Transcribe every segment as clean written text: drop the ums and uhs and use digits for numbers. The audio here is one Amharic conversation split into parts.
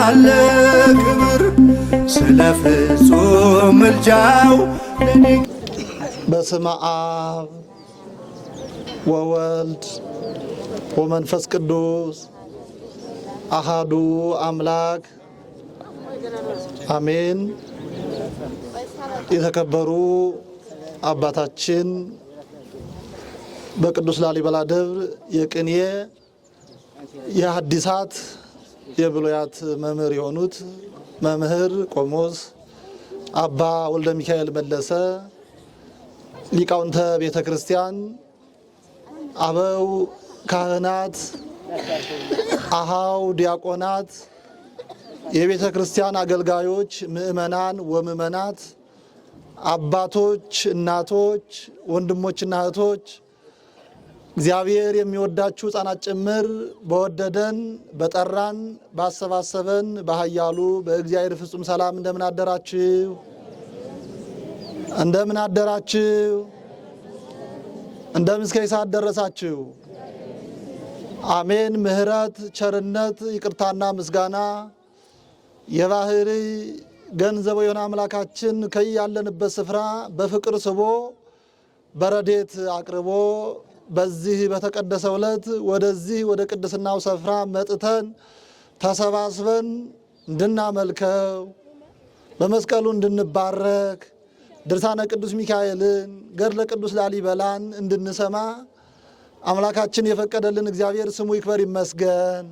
አለ ክብር ስለ ፍጹም ምልጃው። በስመ አብ ወወልድ ወመንፈስ ቅዱስ አሃዱ አምላክ አሜን። የተከበሩ አባታችን በቅዱስ ላሊበላ ደብር የቅኔ የሐዲሳት የብሉያት መምህር የሆኑት መምህር ቆሞስ አባ ወልደ ሚካኤል መለሰ፣ ሊቃውንተ ቤተ ክርስቲያን፣ አበው ካህናት፣ አሃው ዲያቆናት፣ የቤተ ክርስቲያን አገልጋዮች፣ ምእመናን ወምእመናት፣ አባቶች፣ እናቶች፣ ወንድሞችና እህቶች፣ እግዚአብሔር የሚወዳችሁ ሕፃናት ጭምር በወደደን በጠራን ባሰባሰበን በኃያሉ በእግዚአብሔር ፍጹም ሰላም እንደምን አደራችሁ? እንደምን አደራችሁ? እንደምን እስከ ሰዓት ደረሳችሁ? አሜን። ምሕረት፣ ቸርነት፣ ይቅርታና ምስጋና የባህሪ ገንዘቡ የሆነ አምላካችን ከያለንበት ስፍራ በፍቅር ስቦ በረዴት አቅርቦ በዚህ በተቀደሰው ዕለት ወደዚህ ወደ ቅድስናው ስፍራ መጥተን ተሰባስበን እንድናመልከው በመስቀሉ እንድንባረክ ድርሳነ ቅዱስ ሚካኤልን ገድለ ቅዱስ ላሊበላን እንድንሰማ አምላካችን የፈቀደልን እግዚአብሔር ስሙ ይክበር ይመስገን።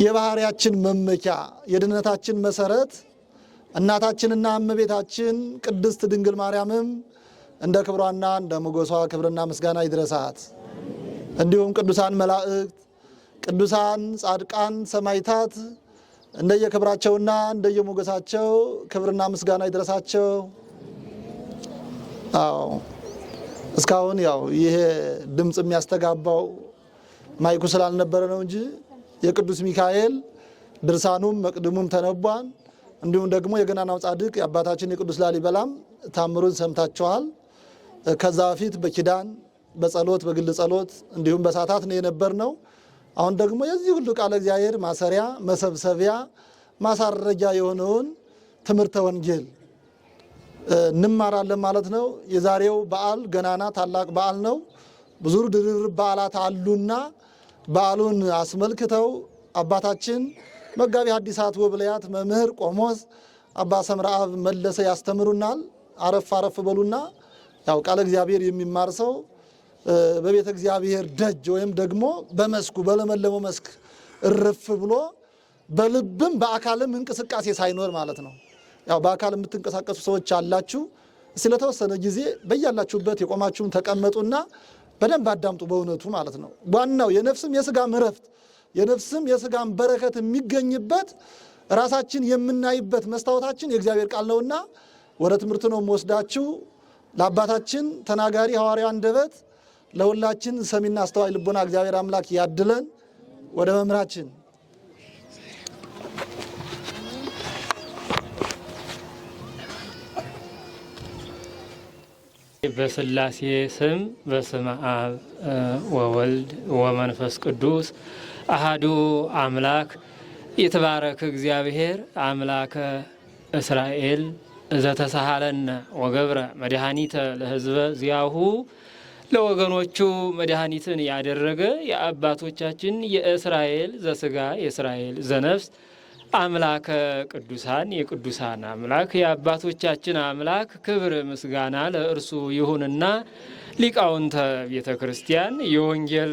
የባህሪያችን መመኪያ የድነታችን መሰረት እናታችንና እመቤታችን ቅድስት ድንግል ማርያምም እንደ ክብሯና እንደ ሞገሷ ክብርና ምስጋና ይድረሳት። እንዲሁም ቅዱሳን መላእክት፣ ቅዱሳን ጻድቃን፣ ሰማዕታት እንደየክብራቸውና እንደየሞገሳቸው ክብርና ምስጋና ይድረሳቸው። አዎ እስካሁን ያው ይሄ ድምጽ የሚያስተጋባው ማይኩ ስላልነበረ ነው እንጂ የቅዱስ ሚካኤል ድርሳኑም መቅድሙም ተነቧል። እንዲሁም ደግሞ የገናናው ጻድቅ የአባታችን የቅዱስ ላሊበላም ታምሩን ሰምታችኋል። ከዛ በፊት በኪዳን በጸሎት በግል ጸሎት እንዲሁም በሳታት ነው የነበርነው። አሁን ደግሞ የዚህ ሁሉ ቃለ እግዚአብሔር ማሰሪያ መሰብሰቢያ ማሳረጊያ የሆነውን ትምህርተ ወንጌል እንማራለን ማለት ነው። የዛሬው በዓል ገናና ታላቅ በዓል ነው። ብዙ ድርብ በዓላት አሉና በዓሉን አስመልክተው አባታችን መጋቢ ሐዲሳት ወብሉያት መምህር ቆሞስ አባ ሰምረአብ መለሰ ያስተምሩናል። አረፍ አረፍ በሉና ያው ቃለ እግዚአብሔር የሚማር ሰው በቤተ እግዚአብሔር ደጅ ወይም ደግሞ በመስኩ በለመለመው መስክ እርፍ ብሎ በልብም በአካልም እንቅስቃሴ ሳይኖር ማለት ነው። ያው በአካል የምትንቀሳቀሱ ሰዎች አላችሁ። ስለተወሰነ ጊዜ በያላችሁበት የቆማችሁም ተቀመጡና በደንብ አዳምጡ። በእውነቱ ማለት ነው ዋናው የነፍስም የስጋም እረፍት የነፍስም የስጋም በረከት የሚገኝበት ራሳችን የምናይበት መስታወታችን የእግዚአብሔር ቃል ነውና ወደ ትምህርት ነው የምወስዳችሁ። ለአባታችን ተናጋሪ ሐዋርያው አንደበት ለሁላችን ሰሚና አስተዋይ ልቦና እግዚአብሔር አምላክ ያድለን። ወደ መምህራችን በስላሴ ስም በስመ አብ ወወልድ ወመንፈስ ቅዱስ አሃዱ አምላክ ይትባረክ እግዚአብሔር አምላከ እስራኤል ዘተሳሃለነ ወገብረ መድኃኒተ ለሕዝበ ዚያሁ ለወገኖቹ መድኃኒትን ያደረገ የአባቶቻችን የእስራኤል ዘስጋ የእስራኤል ዘነፍስ አምላከ ቅዱሳን የቅዱሳን አምላክ የአባቶቻችን አምላክ ክብር ምስጋና ለእርሱ ይሁንና ሊቃውንተ ቤተ ክርስቲያን የወንጌል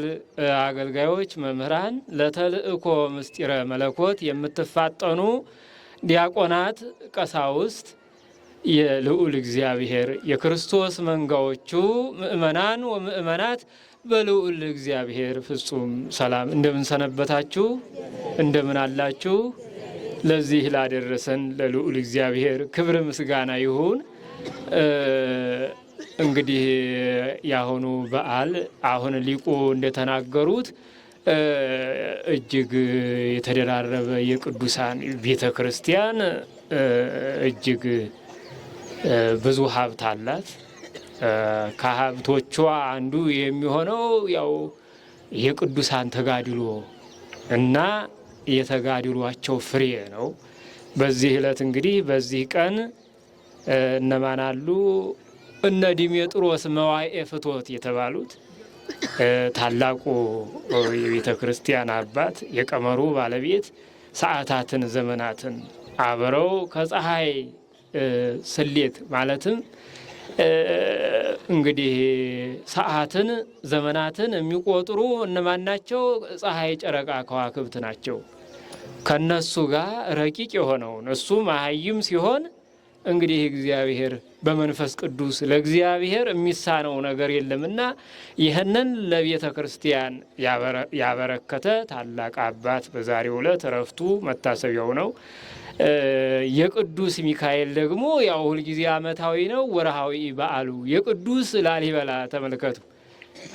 አገልጋዮች መምህራን ለተልእኮ ምስጢረ መለኮት የምትፋጠኑ ዲያቆናት፣ ቀሳውስት፣ የልዑል እግዚአብሔር የክርስቶስ መንጋዎቹ ምእመናን ወምእመናት በልዑል እግዚአብሔር ፍጹም ሰላም እንደምን ሰነበታችሁ? እንደምን አላችሁ? ለዚህ ላደረሰን ለልዑል እግዚአብሔር ክብር ምስጋና ይሁን። እንግዲህ ያሁኑ በዓል አሁን ሊቁ እንደተናገሩት እጅግ የተደራረበ የቅዱሳን ቤተ ክርስቲያን እጅግ ብዙ ሀብት አላት። ከሀብቶቿ አንዱ የሚሆነው ያው የቅዱሳን ተጋድሎ እና የተጋድሏቸው ፍሬ ነው። በዚህ ዕለት እንግዲህ በዚህ ቀን እነማን አሉ? እነ ዲሜጥሮስ መዋዕየ ፍትወት የተባሉት ታላቁ የቤተ ክርስቲያን አባት የቀመሩ ባለቤት ሰዓታትን ዘመናትን አብረው ከፀሐይ ስሌት ማለትም እንግዲህ ሰዓትን ዘመናትን የሚቆጥሩ እነማን ናቸው? ፀሐይ፣ ጨረቃ፣ ከዋክብት ናቸው። ከነሱ ጋር ረቂቅ የሆነውን እሱ መሀይም ሲሆን እንግዲህ እግዚአብሔር በመንፈስ ቅዱስ ለእግዚአብሔር የሚሳነው ነገር የለምና ይህንን ለቤተ ክርስቲያን ያበረከተ ታላቅ አባት በዛሬው ዕለት እረፍቱ መታሰቢያው ነው። የቅዱስ ሚካኤል ደግሞ ያው ሁልጊዜ ዓመታዊ ነው፣ ወርሃዊ በዓሉ የቅዱስ ላሊበላ ተመልከቱ።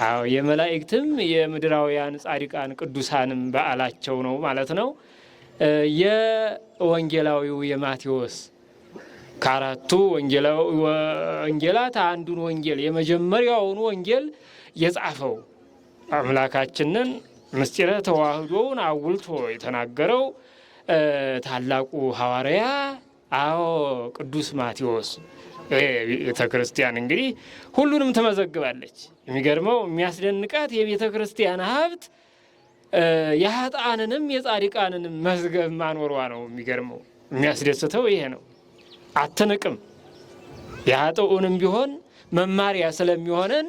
አዎ የመላእክትም የምድራውያን ጻድቃን ቅዱሳንም በዓላቸው ነው ማለት ነው። የወንጌላዊው የማቴዎስ ከአራቱ ወንጌላት አንዱን ወንጌል የመጀመሪያውን ወንጌል የጻፈው አምላካችንን ምስጢረ ተዋህዶውን አጉልቶ የተናገረው ታላቁ ሐዋርያ ቅዱስ ማቴዎስ። ቤተ ክርስቲያን እንግዲህ ሁሉንም ትመዘግባለች። የሚገርመው የሚያስደንቃት የቤተ ክርስቲያን ሀብት የኃጥአንንም የጻድቃንንም መዝገብ ማኖሯ ነው። የሚገርመው የሚያስደስተው ይሄ ነው። አትንቅም። የኃጥኡንም ቢሆን መማሪያ ስለሚሆነን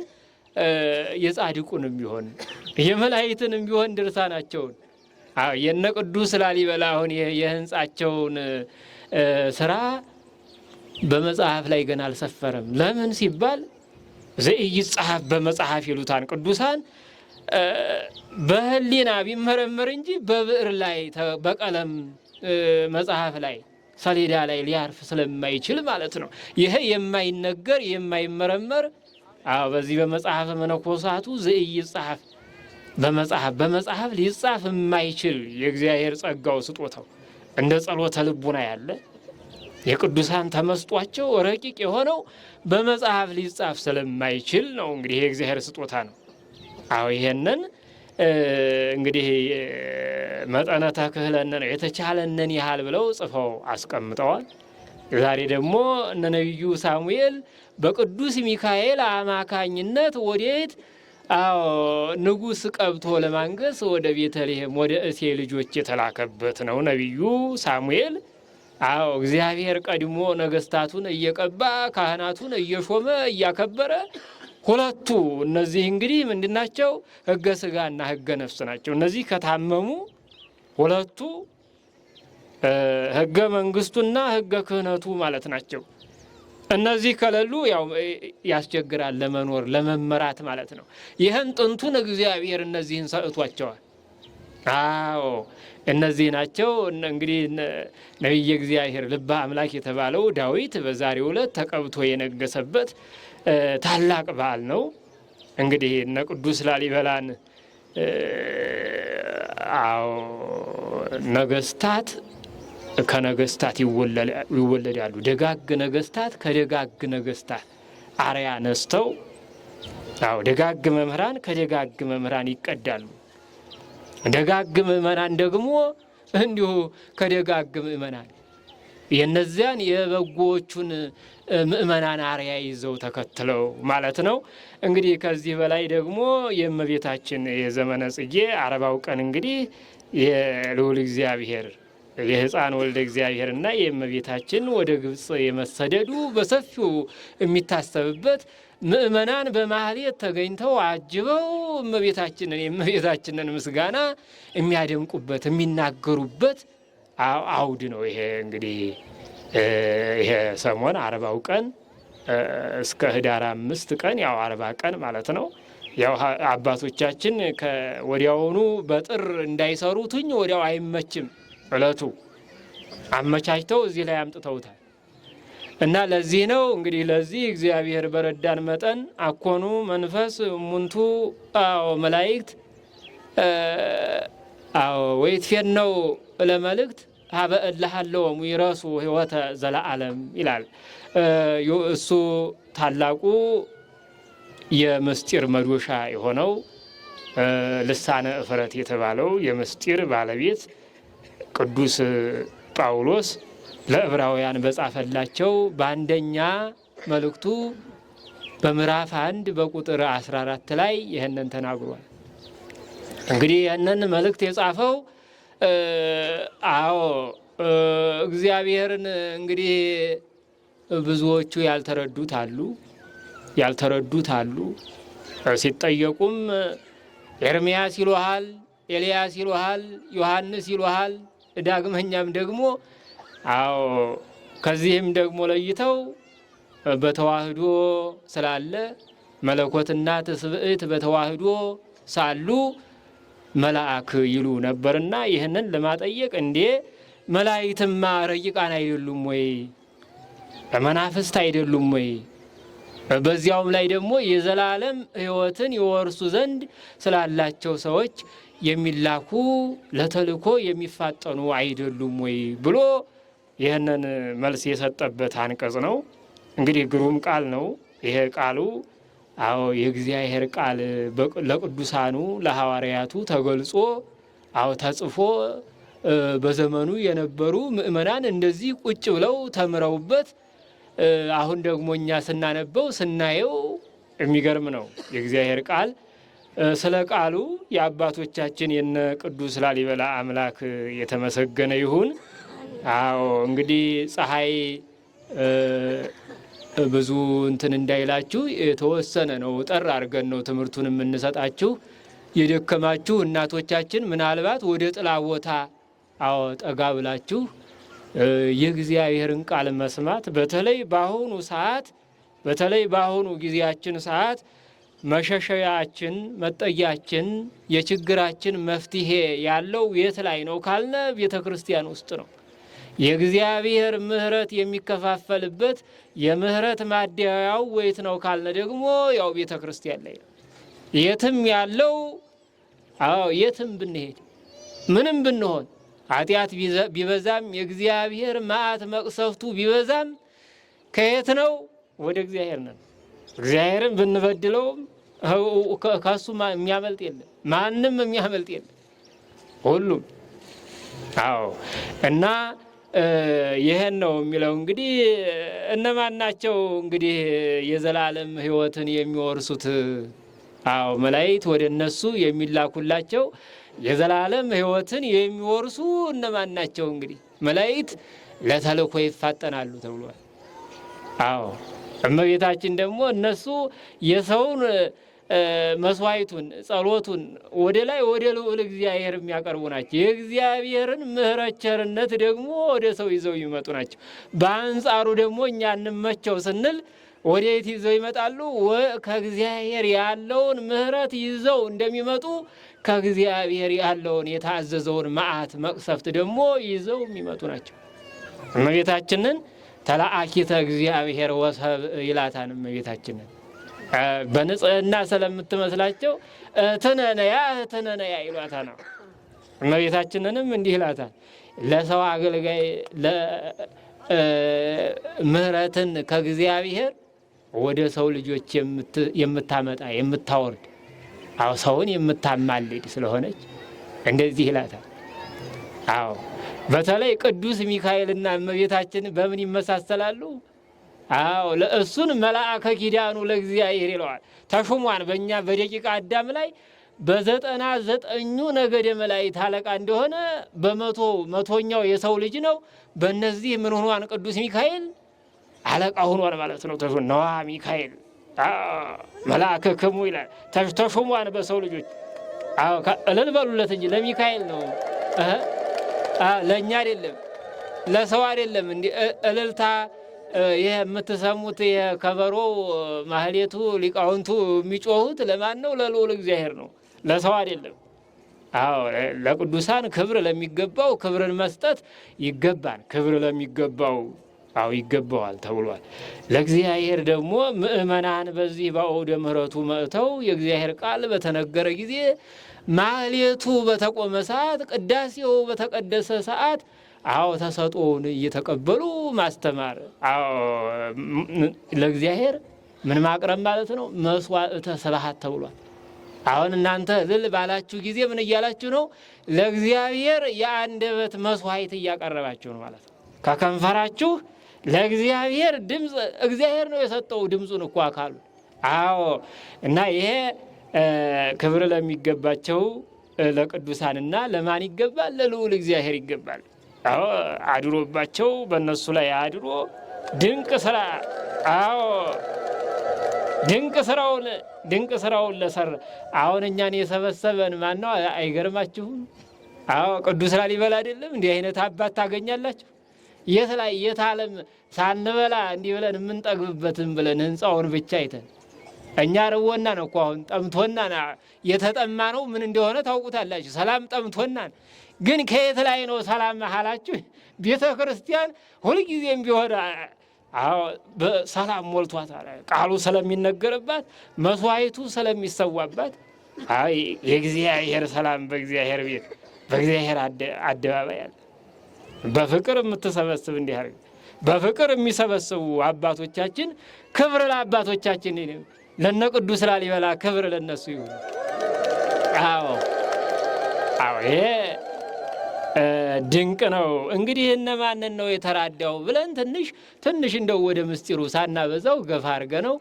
የጻድቁንም ቢሆን የመላእክትንም ቢሆን ድርሳናቸውን የነ ቅዱስ ላሊበላ አሁን የህንጻቸውን ስራ በመጽሐፍ ላይ ገና አልሰፈረም። ለምን ሲባል ዘኢይጻሐፍ በመጽሐፍ ይሉታን ቅዱሳን በህሊና ቢመረመር እንጂ በብዕር ላይ በቀለም መጽሐፍ ላይ ሰሌዳ ላይ ሊያርፍ ስለማይችል ማለት ነው። ይሄ የማይነገር የማይመረመር በዚህ በመጽሐፈ መነኮሳቱ ዘኢይጻሐፍ በመጽሐፍ ሊጻፍ የማይችል የእግዚአብሔር ጸጋው ስጦታው እንደ ጸሎተ ልቡና ያለ የቅዱሳን ተመስጧቸው ረቂቅ የሆነው በመጽሐፍ ሊጻፍ ስለማይችል ነው። እንግዲህ የእግዚአብሔር ስጦታ ነው። ይሄንን እንግዲህ መጠነ ተክህለነ ነው የተቻለንን ያህል ብለው ጽፈው አስቀምጠዋል። ዛሬ ደግሞ እነ ነቢዩ ሳሙኤል በቅዱስ ሚካኤል አማካኝነት ወዴት ንጉሥ ቀብቶ ለማንገስ ወደ ቤተልሔም ወደ እሴይ ልጆች የተላከበት ነው ነቢዩ ሳሙኤል። እግዚአብሔር ቀድሞ ነገስታቱን እየቀባ ካህናቱን እየሾመ እያከበረ ሁለቱ እነዚህ እንግዲህ ምንድናቸው? ሕገ ሥጋና ሕገ ነፍስ ናቸው። እነዚህ ከታመሙ ሁለቱ ሕገ መንግስቱና ሕገ ክህነቱ ማለት ናቸው። እነዚህ ከሌሉ ያው ያስቸግራል ለመኖር ለመመራት ማለት ነው። ይህን ጥንቱን እግዚአብሔር እነዚህን ሰጥቷቸዋል። እነዚህ ናቸው። እንግዲህ ነቢየ እግዚአብሔር ልበ አምላክ የተባለው ዳዊት በዛሬው ዕለት ተቀብቶ የነገሰበት ታላቅ በዓል ነው። እንግዲህ እነ ቅዱስ ላሊበላን ነገስታት ከነገስታት ይወለዳሉ። ደጋግ ነገስታት ከደጋግ ነገስታት አርያ ነስተው ደጋግ መምህራን ከደጋግ መምህራን ይቀዳሉ። ደጋግ ምእመናን ደግሞ እንዲሁ ከደጋግ ምእመናን የነዚያን የበጎቹን ምእመናን አርያ ይዘው ተከትለው ማለት ነው። እንግዲህ ከዚህ በላይ ደግሞ የእመቤታችን የዘመነ ጽጌ 40ው ቀን እንግዲህ የልዑል እግዚአብሔር የሕፃን ወልደ እግዚአብሔርና የእመቤታችን ወደ ግብፅ የመሰደዱ በሰፊው የሚታሰብበት ምእመናን በማህሌት ተገኝተው አጅበው የእመቤታችንን ምስጋና የሚያደምቁበት የሚናገሩበት አውድ ነው። ይሄ እንግዲህ ይሄ ሰሞን 40ው ቀን እስከ ህዳር 5 ቀን 40 ቀን ማለት ነው። አባቶቻችን ወዲያውኑ በጥር እንዳይሰሩትኝ ወዲያው አይመችም እለቱ አመቻችተው እዚህ ላይ አምጥተውታል። እና ለዚህ ነው እንግዲህ ለዚህ እግዚአብሔር በረዳን መጠን አኮኑ መንፈስ ሙንቱ መላእክት ወይትፌን ነው ለመልእክት ሀበ እልሃለወሙ ይረሱ ሕይወተ ዘለዓለም ይላል። እሱ ታላቁ የምስጢር መዶሻ የሆነው ልሳነ እፍረት የተባለው የምስጢር ባለቤት ቅዱስ ጳውሎስ ለዕብራውያን በጻፈላቸው በአንደኛ መልእክቱ በምዕራፍ 1 በቁጥር 14 ላይ ይህንን ተናግሯል። እንግዲህ ይህንን መልእክት የጻፈው እግዚአብሔርን እንግዲህ ብዙዎቹ ያልተረዱት አሉ። ሲጠየቁም ኤርምያስ ይሉሃል፣ ኤልያስ ይሉሃል፣ ዮሐንስ ይሉሃል። ዳግመኛም ደግሞ ከዚህም ደግሞ ለይተው በተዋህዶ ስላለ መለኮትና ትስብእት በተዋህዶ ሳሉ መልአክ ይሉ ነበርና ይህንን ለማጠየቅ እንዴ መላእክትማ ረቂቃን አይደሉም ወይ? መናፍስት አይደሉም ወይ? በዚያውም ላይ ደግሞ የዘላለም ሕይወትን ይወርሱ ዘንድ ስላላቸው ሰዎች የሚላኩ ለተልእኮ የሚፋጠኑ አይደሉም ወይ ብሎ ይህንን መልስ የሰጠበት አንቀጽ ነው። እንግዲህ ግሩም ቃል ነው ይሄ ቃሉ። የእግዚአብሔር ቃል ለቅዱሳኑ ለሐዋርያቱ ተገልጾ ተጽፎ በዘመኑ የነበሩ ምእመናን እንደዚህ ቁጭ ብለው ተምረውበት አሁን ደግሞ እኛ ስናነበው ስናየው የሚገርም ነው የእግዚአብሔር ቃል። ስለ ቃሉ የአባቶቻችን የነ ቅዱስ ላሊበላ አምላክ የተመሰገነ ይሁን። እንግዲህ ፀሐይ ብዙ እንትን እንዳይላችሁ የተወሰነ ነው፣ ጠር አድርገን ነው ትምህርቱን የምንሰጣችሁ። የደከማችሁ እናቶቻችን ምናልባት ወደ ጥላ ቦታ ጠጋ ብላችሁ የእግዚአብሔርን ቃል መስማት በተለይ በአሁኑ ሰዓት በተለይ በአሁኑ ጊዜያችን ሰዓት መሸሸያችን መጠጊያችን የችግራችን መፍትሄ ያለው የት ላይ ነው ካልነ ቤተ ክርስቲያን ውስጥ ነው። የእግዚአብሔር ምሕረት የሚከፋፈልበት የምሕረት ማደያው ወይት ነው ካልነ ደግሞ ያው ቤተ ክርስቲያን ላይ ነው። የትም ያለው የትም ብንሄድ ምንም ብንሆን ኃጢአት ቢበዛም የእግዚአብሔር መዓት መቅሰፍቱ ቢበዛም ከየት ነው? ወደ እግዚአብሔር ነን። እግዚአብሔርን ብንበድለውም ከሱ የሚያመልጥ የለም፣ ማንም የሚያመልጥ የለም፣ ሁሉም እና ይህን ነው የሚለው። እንግዲህ እነማን ናቸው እንግዲህ የዘላለም ሕይወትን የሚወርሱት? መላእክት ወደ እነሱ የሚላኩላቸው የዘላለም ሕይወትን የሚወርሱ እነማን ናቸው? እንግዲህ መላእክት ለተልእኮ ይፋጠናሉ ተብሏል። እመቤታችን ደግሞ እነሱ የሰውን መስዋዕቱን ጸሎቱን ወደ ላይ ወደ ልዑል እግዚአብሔር የሚያቀርቡ ናቸው። የእግዚአብሔርን ምሕረት ቸርነት ደግሞ ወደ ሰው ይዘው ይመጡ ናቸው። በአንጻሩ ደግሞ እኛ እንመቸው ስንል ወዴት ይዘው ይመጣሉ? ከእግዚአብሔር ያለውን ምሕረት ይዘው እንደሚመጡ ከእግዚአብሔር ያለውን የታዘዘውን መዓት መቅሰፍት ደግሞ ይዘው የሚመጡ ናቸው። እመቤታችንን ተላአኪተ እግዚአብሔር ወሰብ ይላታን። እመቤታችንን በንጽህና ስለምትመስላቸው ትነነያ ይሏታል። እመቤታችንንም እንዲህ ይላታል፣ ለሰው አገልጋይ ምሕረትን ከእግዚአብሔር ወደ ሰው ልጆች የምታመጣ የምታወርድ ሰውን የምታማልድ ስለሆነች እንደዚህ ይላታል። በተለይ ቅዱስ ሚካኤልና እመቤታችን በምን ይመሳሰላሉ? ለእሱን መልአከ ኪዳኑ ለእግዚአብሔር ይለዋል። ተሹሟን በእኛ በደቂቀ አዳም ላይ በ99 ነገደ መላእክት አለቃ እንደሆነ በመቶኛው የሰው ልጅ ነው። በእነዚህ ምን ሆኗን? ቅዱስ ሚካኤል አለቃ ሆኗን ማለት ነው። ነዋ ሚካኤል መልአከ ክሙ ይላል። ተሹሟን በሰው ልጆች። እልል በሉለት እንጂ ለሚካኤል ነው፣ ለእኛ አይደለም፣ ለሰው አይደለም። እንዲህ እልልታ ይህ የምትሰሙት የከበሮ ማህሌቱ ሊቃውንቱ የሚጮሁት ለማን ነው? ለልዑል እግዚአብሔር ነው፣ ለሰው አይደለም። ለቅዱሳን ክብር ለሚገባው ክብርን መስጠት ይገባል። ክብር ለሚገባው ይገባዋል ተብሏል። ለእግዚአብሔር ደግሞ ምእመናን በዚህ በአውደ ምሕረቱ መጥተው የእግዚአብሔር ቃል በተነገረ ጊዜ ማህሌቱ በተቆመ ሰዓት፣ ቅዳሴው በተቀደሰ ሰዓት ተሰጥኦውን እየተቀበሉ ማስተማር። ለእግዚአብሔር ምን ማቅረብ ማለት ነው? መስዋዕተ ስብሐት ተብሏል። አሁን እናንተ እልል ባላችሁ ጊዜ ምን እያላችሁ ነው? ለእግዚአብሔር የአንደበት መስዋዕት እያቀረባችሁ ነው ማለት ነው። ከከንፈራችሁ ለእግዚአብሔር ድምፅ እግዚአብሔር ነው የሰጠው ድምፁን እኮ አካሉ። አዎ እና ይሄ ክብር ለሚገባቸው ለቅዱሳንና ለማን ይገባል? ለልዑል እግዚአብሔር ይገባል። አዎ አድሮባቸው በእነሱ ላይ አድሮ ድንቅ ስራ አዎ ድንቅ ስራውን ለሰራ አሁን እኛን የሰበሰበን ማን ነው? አይገርማችሁም? አዎ ቅዱስ ላሊበላ አይደለም? እንዲህ አይነት አባት ታገኛላችሁ? የት ላይ የት ዓለም ሳንበላ እንዲህ ብለን የምንጠግብበትን ብለን ህንፃውን ብቻ አይተን እኛ ርቦና ነው እኮ አሁን ጠምቶና የተጠማ ነው ምን እንደሆነ ታውቁታላችሁ። ሰላም ጠምቶናን ግን ከየት ላይ ነው ሰላም መሃላችሁ? ቤተ ክርስቲያን ሁልጊዜም ቢሆን በሰላም ሞልቷታል። ቃሉ ስለሚነገርባት መስዋዕቱ ስለሚሰዋባት የእግዚአብሔር ሰላም በእግዚአብሔር ቤት በእግዚአብሔር አደባባይ አለ። በፍቅር የምትሰበስብ እንዲህ አድርግ በፍቅር የሚሰበስቡ አባቶቻችን ክብር ለአባቶቻችን ለነ ቅዱስ ላሊበላ ክብር ለነሱ ይሁን። አዎ ይሄ ድንቅ ነው። እንግዲህ እነማንን ነው የተራዳው ብለን ትንሽ እንደው ወደ ምስጢሩ ሳናበዛው ገፋ አድርገ ነው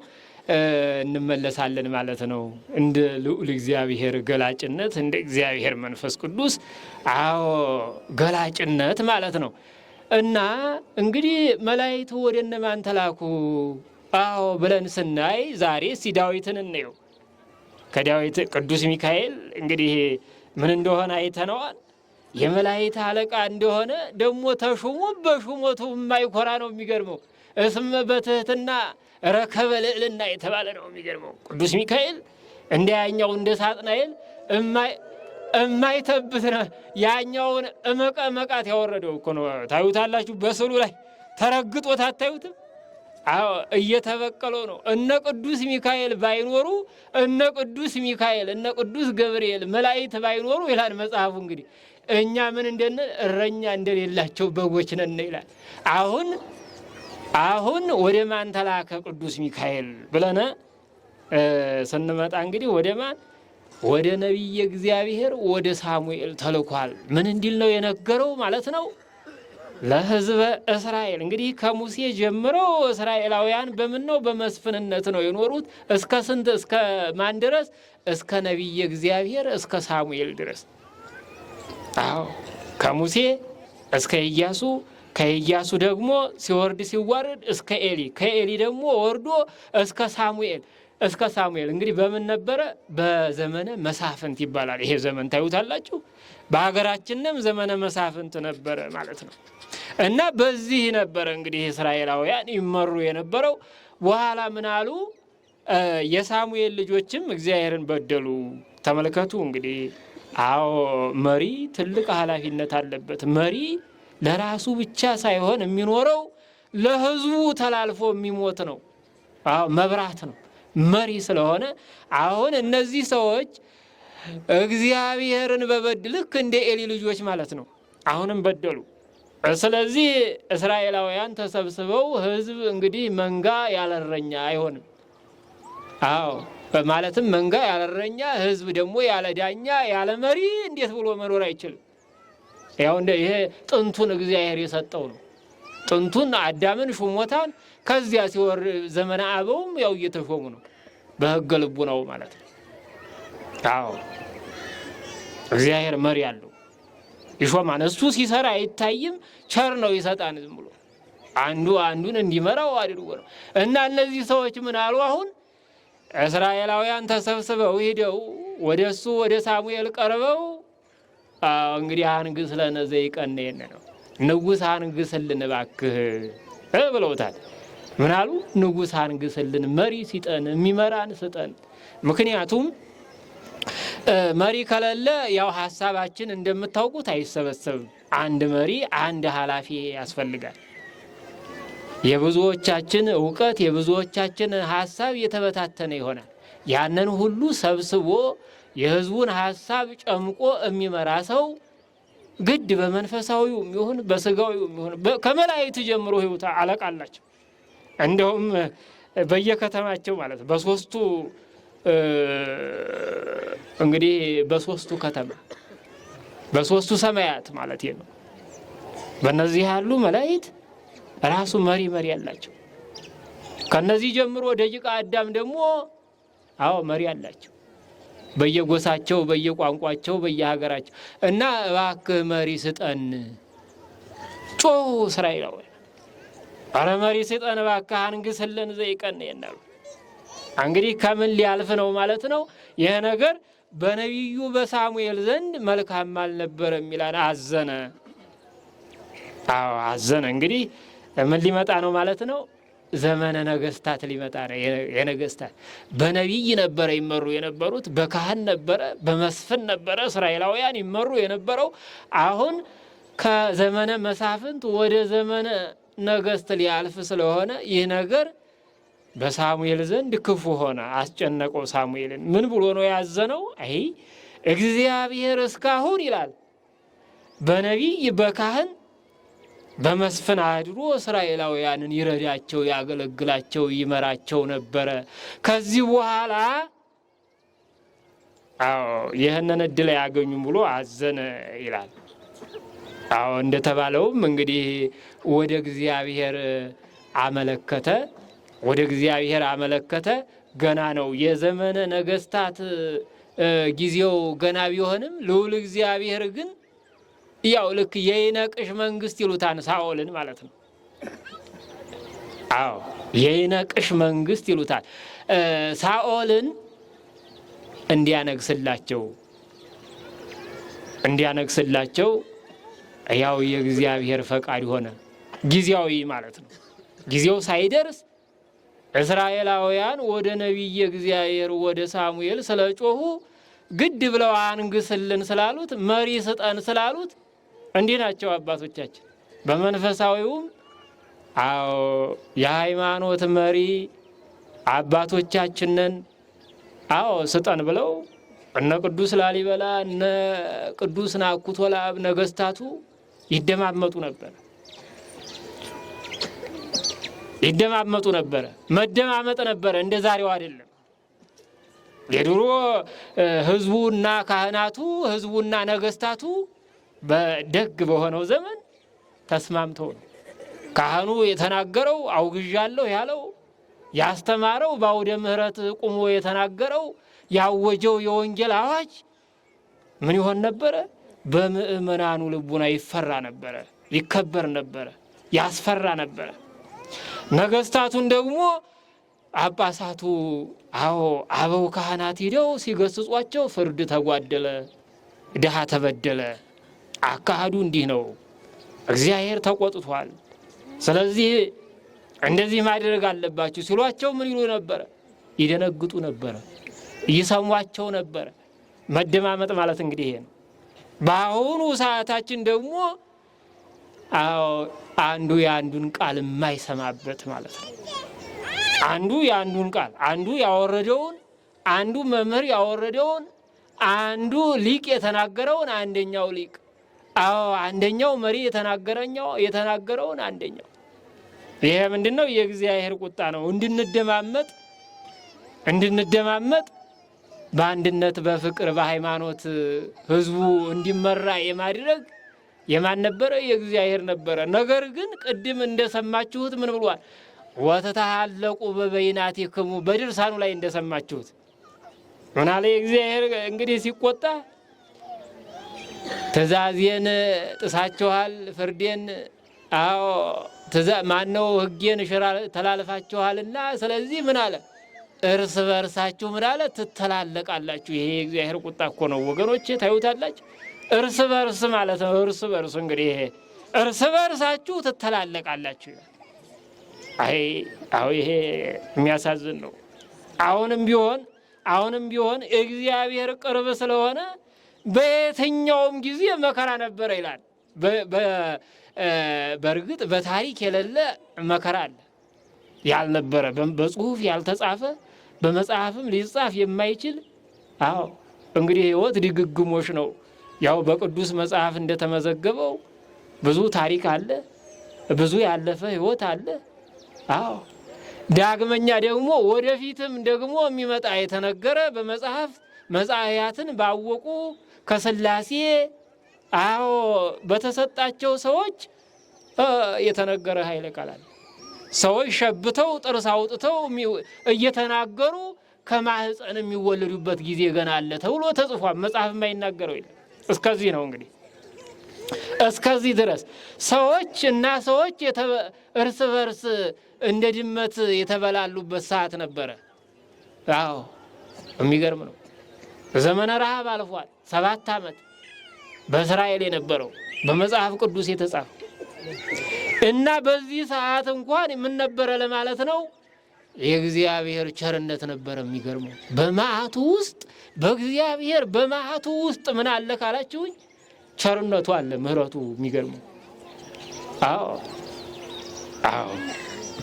እንመለሳለን ማለት ነው። እንደ ልዑል እግዚአብሔር ገላጭነት እንደ እግዚአብሔር መንፈስ ቅዱስ ገላጭነት ማለት ነው። እና እንግዲህ መላእክቱ ወደ እነማን ተላኩ ብለን ስናይ ዛሬ ዳዊትን እንየው። ከዳዊት ቅዱስ ሚካኤል እንግዲህ ምን እንደሆነ አይተነዋል። የመላእክት አለቃ እንደሆነ ደግሞ ተሹሞ በሹመቱ የማይኮራ ነው። የሚገርመው እስመ በትህትና ረከበ ልዕልና የተባለ ነው። የሚገርመው ቅዱስ ሚካኤል እንደ ያኛው እንደ ሳጥናኤል የማይተብት ነው። ያኛውን መቃት ያወረደው እኮ ነው። ታዩታላችሁ በስዕሉ ላይ ተረግጦት አታዩትም? እየተበቀለው ነው። እነ ቅዱስ ሚካኤል ባይኖሩ እነ ቅዱስ ገብርኤል መላእክት ባይኖሩ ይላል መጽሐፉ። እንግዲህ እኛ ምን እንደነ እረኛ እንደሌላቸው በጎች ነን ይላል። አሁን ወደ ማን ተላከ ቅዱስ ሚካኤል ብለነ ስንመጣ እንግዲህ ወደ ማን? ወደ ነቢየ እግዚአብሔር ወደ ሳሙኤል ተልኳል። ምን እንዲል ነው የነገረው ማለት ነው? ለሕዝበ እስራኤል እንግዲህ ከሙሴ ጀምሮ እስራኤላውያን በምን ነው? በመስፍንነት ነው የኖሩት። እስከ ስንት? እስከ ማን ድረስ? እስከ ነቢየ እግዚአብሔር እስከ ሳሙኤል ድረስ። ከሙሴ እስከ ኢያሱ፣ ከኢያሱ ደግሞ ሲወርድ ሲዋረድ እስከ ኤሊ፣ ከኤሊ ደግሞ ወርዶ እስከ ሳሙኤል እንግዲህ በምን ነበረ? በዘመነ መሳፍንት ይባላል። ይሄ ዘመን ታዩታላችሁ። በሀገራችንም ዘመነ መሳፍንት ነበረ ማለት ነው። እና በዚህ ነበረ እንግዲህ እስራኤላውያን ይመሩ የነበረው። በኋላ ምን አሉ? የሳሙኤል ልጆችም እግዚአብሔርን በደሉ። ተመልከቱ እንግዲህ መሪ ትልቅ ኃላፊነት አለበት። መሪ ለራሱ ብቻ ሳይሆን የሚኖረው ለሕዝቡ ተላልፎ የሚሞት ነው። መብራት ነው መሪ ስለሆነ አሁን እነዚህ ሰዎች እግዚአብሔርን በበደሉ ልክ እንደ ኤሊ ልጆች ማለት ነው። አሁንም በደሉ። ስለዚህ እስራኤላውያን ተሰብስበው ሕዝብ እንግዲህ መንጋ ያለረኛ አይሆንም። ማለትም መንጋ ያለረኛ ሕዝብ ደግሞ ያለ ዳኛ ያለ መሪ እንዴት ብሎ መኖር አይችልም። ያው ይሄ ጥንቱን እግዚአብሔር የሰጠው ነው። ጥንቱን አዳምን ሹሞታን ከዚያ ሲወር ዘመነ አበውም ያው እየተሾሙ ነው በሕገ ልቡ ነው ማለት ነው። እግዚአብሔር መሪ አለው ይሾማን። እሱ ሲሰራ አይታይም፣ ቸር ነው ይሰጣን ዝም ብሎ አንዱን እንዲመራው አድርጎ ነው። እና እነዚህ ሰዎች ምን አሉ? አሁን እስራኤላውያን ተሰብስበው ሄደው ወደሱ ወደ ሳሙኤል ቀርበው እንግዲህ አንግስ ለነ ዘይቀነየነ ነው ንጉሥ አንግስልን እባክህ ብለውታል። ምን አሉ? ንጉሥ አንግስልን፣ መሪ ሲጠን፣ የሚመራን ስጠን። ምክንያቱም መሪ ከሌለ ያው ሀሳባችን እንደምታውቁት አይሰበሰብም። አንድ መሪ አንድ ኃላፊ ያስፈልጋል። የብዙዎቻችን እውቀት የብዙዎቻችን ሀሳብ የተበታተነ ይሆናል። ያንን ሁሉ ሰብስቦ የሕዝቡን ሀሳብ ጨምቆ የሚመራ ሰው ግድ በመንፈሳዊው ይሁን በስጋዊው ይሁን ከመላእክት ጀምሮ ህይወት አለቃላቸው። እንደውም በየከተማቸው ማለት በሶስቱ እንግዲህ በሶስቱ ከተማ በሶስቱ ሰማያት ማለት ነው። በእነዚህ ያሉ መላእክት ራሱ መሪ ያላቸው። ከነዚህ ጀምሮ ደቂቀ አዳም ደግሞ መሪ አላቸው በየጎሳቸው፣ በየቋንቋቸው፣ በየሀገራቸው እና እባክህ መሪ ስጠን ጮሁ እስራኤላውያን። አረ መሪ ስጠን እባክህ አንግስልን ዘይቀን ይናሉ። እንግዲህ ከምን ሊያልፍ ነው ማለት ነው? ይህ ነገር በነቢዩ በሳሙኤል ዘንድ መልካም አልነበረም ይላል። አዘነ። አዘነ። እንግዲህ ምን ሊመጣ ነው ማለት ነው? ዘመነ ነገስታት ሊመጣ ነው። የነገስታት በነቢይ ነበረ ይመሩ የነበሩት፣ በካህን ነበረ፣ በመስፍን ነበረ እስራኤላውያን ይመሩ የነበረው። አሁን ከዘመነ መሳፍንት ወደ ዘመነ ነገስት ሊያልፍ ስለሆነ ይህ ነገር በሳሙኤል ዘንድ ክፉ ሆነ፣ አስጨነቀው ሳሙኤልን። ምን ብሎ ነው ያዘነው? አይ እግዚአብሔር እስካሁን ይላል በነቢይ በካህን በመስፍን አድሮ እስራኤላውያንን ይረዳቸው፣ ያገለግላቸው፣ ይመራቸው ነበረ። ከዚህ በኋላ ይህንን እድል አያገኙም ብሎ አዘነ ይላል። እንደተባለውም እንግዲህ ወደ እግዚአብሔር አመለከተ። ወደ እግዚአብሔር አመለከተ። ገና ነው የዘመነ ነገስታት ጊዜው ገና ቢሆንም ልዑል እግዚአብሔር ግን ያው ልክ የይነቅሽ መንግስት ይሉታን ሳኦልን ማለት ነው። የይነቅሽ መንግስት ይሉታል። ሳኦልን እንዲያነግስላቸው ያው የእግዚአብሔር ፈቃድ ሆነ። ጊዜያዊ ማለት ነው። ጊዜው ሳይደርስ እስራኤላውያን ወደ ነቢየ እግዚአብሔር ወደ ሳሙኤል ስለጮሁ ግድ ብለው አንግስልን ስላሉት፣ መሪ ስጠን ስላሉት እንዲህ ናቸው አባቶቻችን። በመንፈሳዊውም የሃይማኖት መሪ አባቶቻችንን ስጠን ብለው እነ ቅዱስ ላሊበላ እነ ቅዱስ ናኩቶ ለአብ ነገስታቱ ይደማመጡ ነበረ። መደማመጥ ነበረ። እንደ ዛሬው አይደለም። የድሮ ህዝቡና ካህናቱ ህዝቡና ነገስታቱ በደግ በሆነው ዘመን ተስማምተው ነው። ካህኑ የተናገረው አውግዣለሁ ያለው፣ ያስተማረው በአውደ ምሕረት ቁሞ የተናገረው ያወጀው የወንጌል አዋጅ ምን ይሆን ነበረ? በምእመናኑ ልቡና ይፈራ ነበረ፣ ይከበር ነበረ፣ ያስፈራ ነበረ። ነገስታቱን ደግሞ ጳጳሳቱ አበው ካህናት ሂደው ሲገስጿቸው ፍርድ ተጓደለ፣ ድሃ ተበደለ፣ አካሄዱ እንዲህ ነው፣ እግዚአብሔር ተቆጥቷል፣ ስለዚህ እንደዚህ ማድረግ አለባችሁ ሲሏቸው ምን ይሉ ነበረ? ይደነግጡ ነበረ፣ ይሰሟቸው ነበረ። መደማመጥ ማለት እንግዲህ ይሄ ነው። በአሁኑ ሰዓታችን ደግሞ አንዱ የአንዱን ቃል የማይሰማበት ማለት ነው። አንዱ የአንዱን ቃል አንዱ ያወረደውን አንዱ መምህር ያወረደውን አንዱ ሊቅ የተናገረውን አንደኛው ሊቅ አንደኛው መሪ የተናገረውን አንደኛው። ይሄ ምንድነው? የእግዚአብሔር ቁጣ ነው። እንድንደማመጥ በአንድነት በፍቅር በሃይማኖት ህዝቡ እንዲመራ የማድረግ የማን ነበረ? የእግዚአብሔር ነበረ። ነገር ግን ቅድም እንደሰማችሁት ምን ብሏል? ወተታለቁ በበይናቲክሙ በድርሳኑ ላይ እንደሰማችሁት ምን አለ? የእግዚአብሔር እንግዲህ ሲቆጣ ትእዛዜን ጥሳችኋል፣ ፍርዴን ማነው ህጌን ተላልፋችኋልና ስለዚህ ምን አለ? እርስ በርሳችሁ ምን አለ? ትተላለቃላችሁ። ይሄ የእግዚአብሔር ቁጣ እኮ ነው ወገኖቼ፣ ታዩታላችሁ። እርስ በርስ ማለት ነው። እርስ በርስ እንግዲህ ይሄ እርስ በርሳችሁ ትተላለቃላችሁ። ይሄ የሚያሳዝን ነው። አሁንም ቢሆን እግዚአብሔር ቅርብ ስለሆነ በየትኛውም ጊዜ መከራ ነበረ ይላል። በእርግጥ በታሪክ የሌለ መከራ አለ፣ ያልነበረ በጽሁፍ ያልተጻፈ በመጽሐፍም ሊጻፍ የማይችል እንግዲህ ህይወት ድግግሞሽ ነው። ያው በቅዱስ መጽሐፍ እንደተመዘገበው ብዙ ታሪክ አለ፣ ብዙ ያለፈ ህይወት አለ። ዳግመኛ ደግሞ ወደፊትም ደግሞ የሚመጣ የተነገረ በመጽሐፍ መጻሕያትን ባወቁ ከሥላሴ በተሰጣቸው ሰዎች የተነገረ ኃይለ ቃል አለ። ሰዎች ሸብተው ጥርስ አውጥተው እየተናገሩ ከማህፀን የሚወለዱበት ጊዜ ገና አለ ተብሎ ተጽፏል። መጽሐፍ የማይናገረው የለም። እስከዚህ ነው እንግዲህ እስከዚህ ድረስ ሰዎች እርስ በርስ እንደ ድመት የተበላሉበት ሰዓት ነበረ። የሚገርም ነው። ዘመነ ረሃብ አልፏል። 7 ዓመት በእስራኤል የነበረው በመጽሐፍ ቅዱስ የተጻፈ እና በዚህ ሰዓት እንኳን ምን ነበረ ለማለት ነው? የእግዚአብሔር ቸርነት ነበረ። የሚገርመው በመዓቱ ውስጥ በእግዚአብሔር በመዓቱ ውስጥ ምን አለ ካላችሁኝ ቸርነቱ አለ፣ ምሕረቱ። የሚገርመው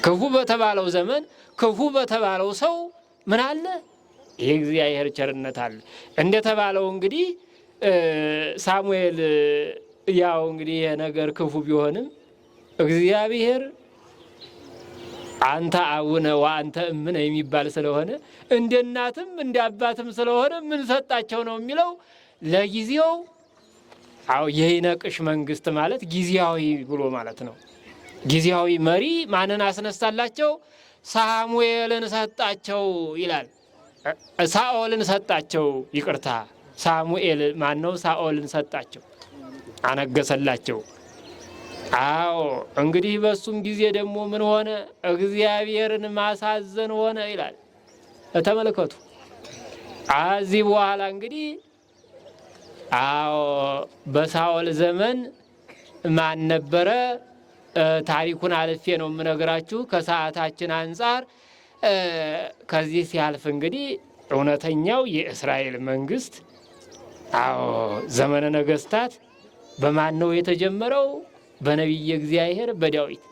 ክፉ በተባለው ዘመን ክፉ በተባለው ሰው ምን አለ? የእግዚአብሔር ቸርነት አለ። እንደተባለው እንግዲህ ሳሙኤል እንግዲህ የነገር ክፉ ቢሆንም እግዚአብሔር አንተ አቡነ ወአንተ እምነ የሚባል ስለሆነ እንደ እናትም እንደ አባትም ስለሆነ ምን ሰጣቸው ነው የሚለው። ለጊዜው የይነቅሽ መንግስት ማለት ጊዜያዊ ብሎ ማለት ነው። ጊዜያዊ መሪ ማንን አስነሳላቸው? ሳሙኤልን ሰጣቸው ይላል። ሳኦልን ሰጣቸው። ይቅርታ፣ ሳሙኤል ማን ነው? ሳኦልን ሰጣቸው፣ አነገሰላቸው። እንግዲህ በሱም ጊዜ ደግሞ ምን ሆነ? እግዚአብሔርን ማሳዘን ሆነ ይላል። ተመልከቱ። ከዚህ በኋላ እንግዲህ በሳኦል ዘመን ማን ነበረ? ታሪኩን አልፌ ነው የምነግራችሁ ከሰዓታችን አንጻር። ከዚህ ሲያልፍ እንግዲህ እውነተኛው የእስራኤል መንግስት ዘመነ ነገስታት በማን ነው የተጀመረው? በነቢየ እግዚአብሔር በዳዊት።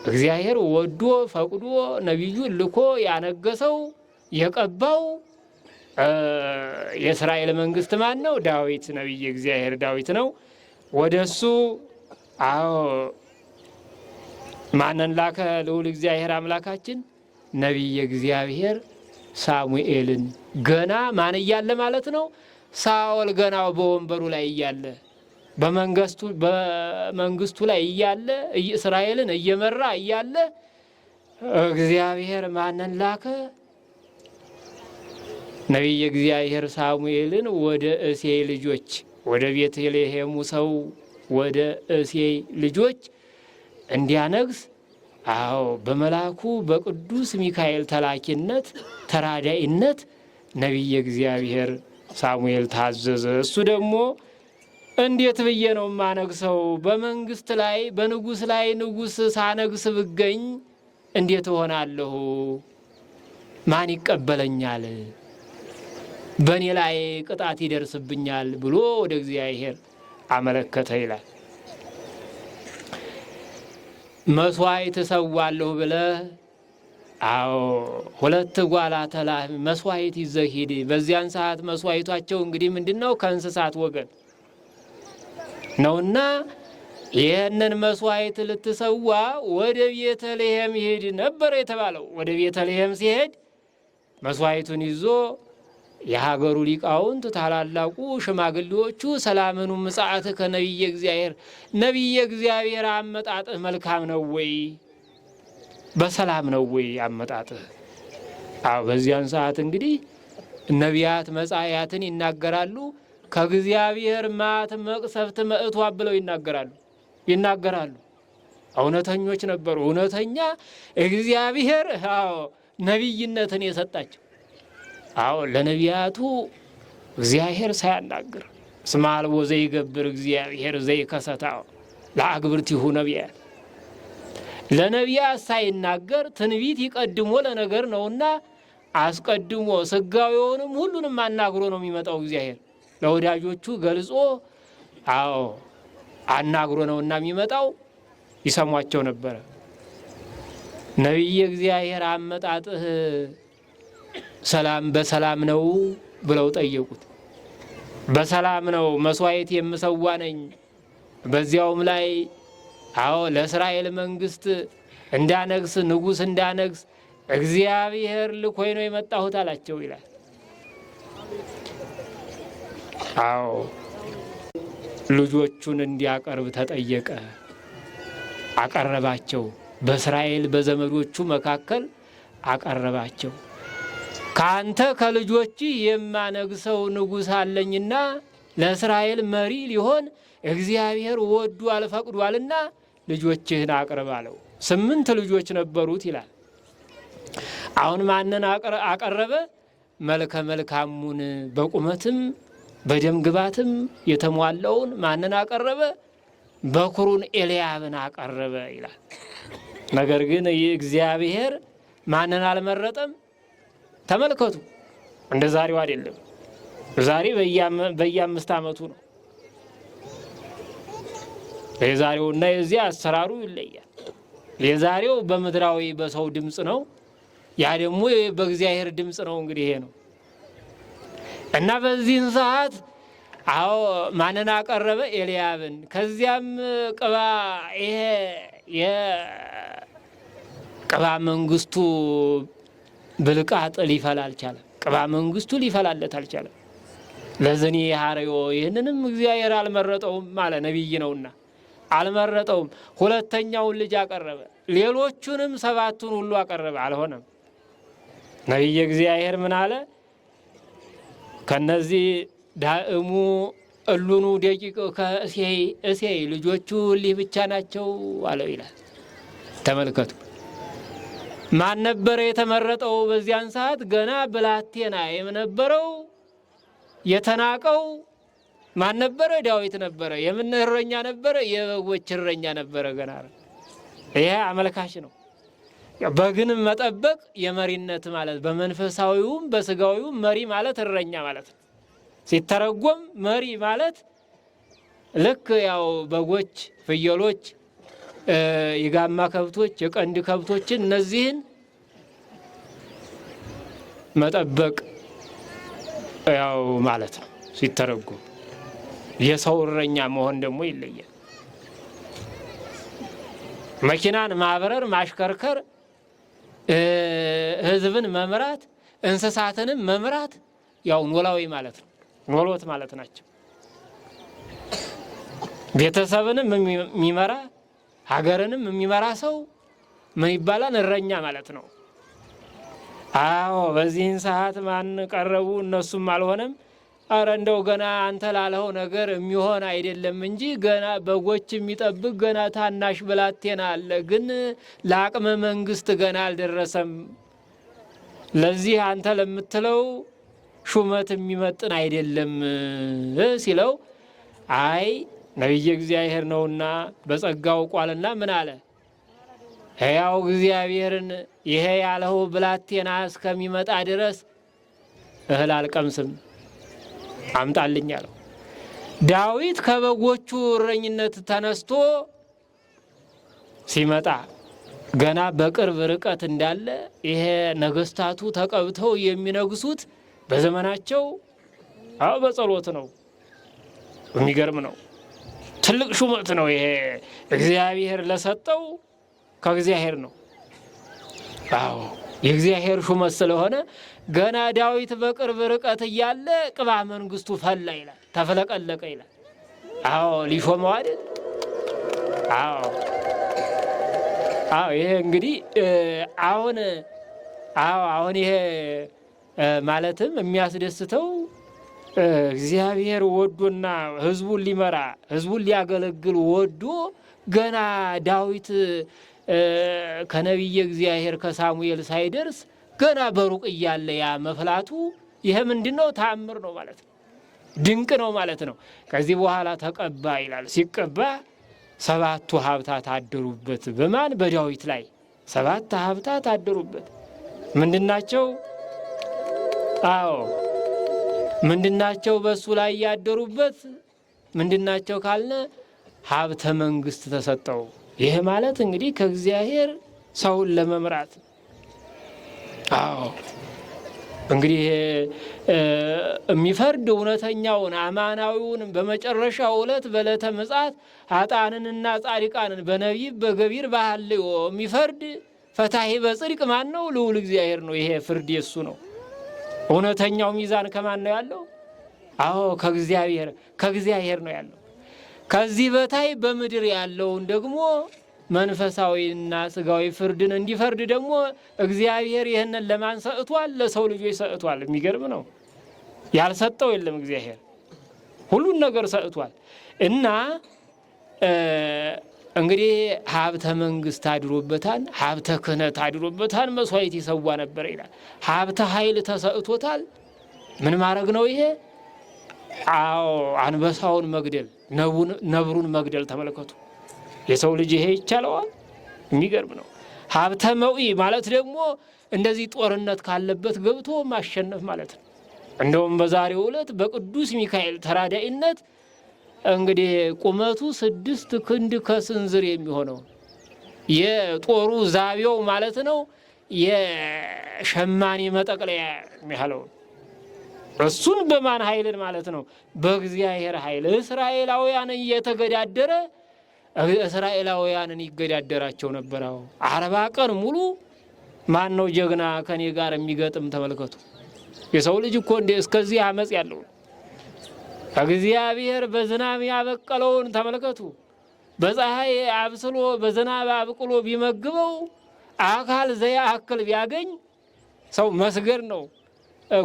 እግዚአብሔር ወዶ ፈቅዶ ነቢዩን ልኮ ያነገሰው የቀባው የእስራኤል መንግስት ማን ነው? ዳዊት። ነቢየ እግዚአብሔር ዳዊት ነው። ወደሱ ማንን ላከ? ልዑል እግዚአብሔር አምላካችን ነቢየ እግዚአብሔር ሳሙኤልን። ገና ማን እያለ ማለት ነው? ሳኦል ገና በወንበሩ ላይ እያለ በመንግስቱ ላይ እያለ እስራኤልን እየመራ እያለ እግዚአብሔር ማንን ላከ? ነቢየ እግዚአብሔር ሳሙኤልን ወደ እሴይ ልጆች ወደ ቤተልሔሙ ሰው ወደ እሴይ ልጆች እንዲያነግስ በመልአኩ በቅዱስ ሚካኤል ተላኪነት ተራዳኢነት ነቢየ እግዚአብሔር ሳሙኤል ታዘዘ። እሱ ደግሞ እንዴት ብዬ ነው የማነግሰው? በመንግስት ላይ በንጉስ ላይ ንጉስ ሳነግስ ብገኝ እንዴት እሆናለሁ? ማን ይቀበለኛል? በእኔ ላይ ቅጣት ይደርስብኛል ብሎ ወደ እግዚአብሔር አመለከተ ይላል። መስዋዕት እሰዋለሁ ብለህ 2 ጓላተ ላህም መስዋዕት ይዘህ ሂድ። በዚያን ሰዓት መስዋዕቷቸው እንግዲህ ምንድን ነው? ከእንስሳት ወገን ነውና ይህንን መስዋዕት ልትሰዋ ወደ ቤተልሔም ይሄድ ነበር የተባለው። ወደ ቤተልሔም ሲሄድ መስዋዕቱን ይዞ የሀገሩ ሊቃውንት ታላላቁ ሽማግሌዎቹ ሰላምኑ ምጽአት ከነቢየ እግዚአብሔር ነቢየ እግዚአብሔር አመጣጥህ መልካም ነው ወይ? በሰላም ነው ወይ አመጣጥህ? በዚያን ሰዓት እንግዲህ ነቢያት መጻሕያትን ይናገራሉ። ከእግዚአብሔር መዓት መቅሰፍት መእቷ ብለው ይናገራሉ። እውነተኞች ነበሩ። እውነተኛ እግዚአብሔር ነቢይነትን የሰጣቸው ለነቢያቱ እግዚአብሔር ሳያናግር እስመ አልቦ ዘይገብር እግዚአብሔር ዘይከሰታ ለአግብርቲሁ ነቢያት ለነቢያት ሳይናገር ትንቢት ይቀድሞ ለነገር ነውና አስቀድሞ ስጋዊውንም ሁሉንም አናግሮ ነው የሚመጣው። እግዚአብሔር ለወዳጆቹ ገልጾ አናግሮ ነውና የሚመጣው። ይሰሟቸው ነበረ። ነቢየ እግዚአብሔር አመጣጥህ ሰላም በሰላም ነው ብለው ጠየቁት። በሰላም ነው፣ መስዋዕት የምሰዋ ነኝ። በዚያውም ላይ ለእስራኤል መንግስት እንዳነግስ ንጉሥ እንዳነግስ እግዚአብሔር ልኮኝ ነው የመጣሁት አላቸው ይላል። አዎ ልጆቹን እንዲያቀርብ ተጠየቀ። አቀረባቸው። በእስራኤል በዘመዶቹ መካከል አቀረባቸው። ካንተ ከልጆች የማነግሰው ንጉሥ አለኝና ለእስራኤል መሪ ሊሆን እግዚአብሔር ወዷል ፈቅዷልና ልጆችህን አቅርብ አለው። 8 ልጆች ነበሩት ይላል። አሁን ማንን አቀረበ? መልከ መልካሙን በቁመትም በደም ግባትም የተሟላውን ማንን አቀረበ? በኩሩን ኤልያብን አቀረበ ይላል። ነገር ግን እግዚአብሔር ማንን አልመረጠም? ተመልከቱ፣ እንደ ዛሬው አይደለም። ዛሬ በየ5 ዓመቱ ነው። የዛሬውና የዚያ አሰራሩ ይለያል። የዛሬው በምድራዊ በሰው ድምፅ ነው፣ ያ ደግሞ በእግዚአብሔር ድምፅ ነው። እንግዲህ ይሄ ነው እና በዚህን ሰዓት አዎ ማንን አቀረበ? ኤልያብን። ከዚያም ይሄ የቅባ መንግስቱ ብልቃጥ ሊፈላ አልቻለም። ቅባ መንግስቱ ሊፈላለት አልቻለም። ለዘኔ ሀረዮ ይህንንም እግዚአብሔር አልመረጠውም አለ። ነቢይ ነውና አልመረጠውም። ሁለተኛውን ልጅ አቀረበ። ሌሎቹንም 7ቱን ሁሉ አቀረበ። አልሆነም። ነቢየ እግዚአብሔር ምን አለ? ከነዚህ ዳእሙ እሉኑ ደቂቅ ከእሴይ ልጆቹ እሊህ ብቻ ናቸው አለው ይላል። ተመልከቱ። ማን ነበረ የተመረጠው? በዚያን ሰዓት ገና ብላቴና የነበረው የተናቀው ማን ነበረ? ዳዊት ነበረ። የምን እረኛ ነበረ? የበጎች እረኛ ነበረ። ገና ይሄ አመልካች ነው። በግን መጠበቅ የመሪነት ማለት በመንፈሳዊውም በስጋዊውም መሪ ማለት እረኛ ማለት ነው። ሲተረጎም መሪ ማለት ልክ ያው በጎች፣ ፍየሎች፣ የጋማ ከብቶች፣ የቀንድ ከብቶችን እነዚህን መጠበቅ ያው ማለት ነው ሲተረጎም። የሰው እረኛ መሆን ደግሞ ይለያል። መኪናን ማብረር፣ ማሽከርከር፣ ህዝብን መምራት፣ እንስሳትንም መምራት ያው ኖላዊ ማለት ነው። ኖሎት ማለት ናቸው። ቤተሰብንም የሚመራ ሀገርንም የሚመራ ሰው ምን ይባላል? እረኛ ማለት ነው። አዎ በዚህን ሰዓት ማን ቀረቡ? እነሱም አልሆነም። አረ እንደው ገና አንተ ላለው ነገር የሚሆን አይደለም እንጂ ገና በጎች የሚጠብቅ ገና ታናሽ ብላቴና አለ፣ ግን ለአቅመ መንግስት ገና አልደረሰም። ለዚህ አንተ ለምትለው ሹመት የሚመጥን አይደለም ሲለው፣ አይ ነቢየ እግዚአብሔር ነውና በጸጋው ቋልና ምን አለ? ሕያው እግዚአብሔርን ይሄ ያለው ብላቴና እስከሚመጣ ድረስ እህል አልቀምስም አምጣልኝ አለው። ዳዊት ከበጎቹ እረኝነት ተነስቶ ሲመጣ ገና በቅርብ ርቀት እንዳለ ይሄ ነገስታቱ ተቀብተው የሚነግሱት በዘመናቸው በጸሎት ነው። የሚገርም ነው። ትልቅ ሹመት ነው። ይሄ እግዚአብሔር ለሰጠው ከእግዚአብሔር ነው። አዎ የእግዚአብሔር ሹመት ስለሆነ ገና ዳዊት በቅርብ ርቀት እያለ ቅባ መንግስቱ ፈላ ይላል፣ ተፈለቀለቀ ይላል። አዎ ሊሾመው አይደል? አዎ ይሄ እንግዲህ አሁን ይሄ ማለትም የሚያስደስተው እግዚአብሔር ወዶና ህዝቡን ሊመራ ህዝቡን ሊያገለግል ወዶ ገና ዳዊት ከነቢየ እግዚአብሔር ከሳሙኤል ሳይደርስ ገና በሩቅ እያለ ያ መፍላቱ ይሄ ምንድነው? ተአምር ነው ማለት ነው። ድንቅ ነው ማለት ነው። ከዚህ በኋላ ተቀባ ይላል። ሲቀባ 7ቱ ሀብታት አደሩበት። በማን? በዳዊት ላይ 7 ሀብታት አደሩበት። ምንድናቸው? አዎ ምንድናቸው? በሱ ላይ ያደሩበት ምንድናቸው ካልነ ሀብተ መንግስት ተሰጠው። ይሄ ማለት እንግዲህ ከእግዚአብሔር ሰውን ለመምራት አዎ እንግዲህ የሚፈርድ እውነተኛውን አማናዊውን በመጨረሻው ዕለት በዕለተ ምጽአት ኃጥአንንና ጻድቃንን በነቢብ በገቢር በሐልዮ የሚፈርድ ፈታሒ በጽድቅ ማን ነው? ልዑል እግዚአብሔር ነው። ይሄ ፍርድ የሱ ነው። እውነተኛው ሚዛን ከማን ነው ያለው? አዎ ከእግዚአብሔር ነው ያለው። ከዚህ በታይ በምድር ያለውን ደግሞ መንፈሳዊና ስጋዊ ፍርድን እንዲፈርድ ደግሞ እግዚአብሔር ይህንን ለማን ሰጥቷል? ለሰው ልጆች ሰጥቷል። የሚገርም ነው። ያልሰጠው የለም። እግዚአብሔር ሁሉን ነገር ሰጥቷል። እና እንግዲህ ሀብተ መንግስት አድሮበታል፣ ሀብተ ክህነት አድሮበታል። መስዋዕት ይሰዋ ነበር ይላል። ሀብተ ኃይል ተሰጥቶታል። ምን ማድረግ ነው ይሄ? አዎ አንበሳውን መግደል፣ ነብሩን መግደል። ተመለከቱ። የሰው ልጅ ይሄ ይቻለዋል? የሚገርም ነው። ሀብተ መዊ ማለት ደግሞ እንደዚህ ጦርነት ካለበት ገብቶ ማሸነፍ ማለት ነው። እንደውም በዛሬው ዕለት በቅዱስ ሚካኤል ተራዳኢነት እንግዲህ ቁመቱ 6 ክንድ ከስንዝር የሚሆነው የጦሩ ዛቢያው ማለት ነው የሸማኔ መጠቅለያ የሚያለው እሱን በማን ኃይልን ማለት ነው? በእግዚአብሔር ኃይል እስራኤላውያን እየተገዳደረ እስራኤላውያንን ይገዳደራቸው ነበር። 40 ቀን ሙሉ ማን ነው ጀግና ከኔ ጋር የሚገጥም? ተመልከቱ። የሰው ልጅ እኮ እንደ እስከዚህ አመጽ ያለው እግዚአብሔር በዝናብ ያበቀለውን ተመልከቱ። በፀሐይ አብስሎ በዝናብ አብቅሎ ቢመግበው አካል ዘያክል ቢያገኝ ሰው መስገድ ነው።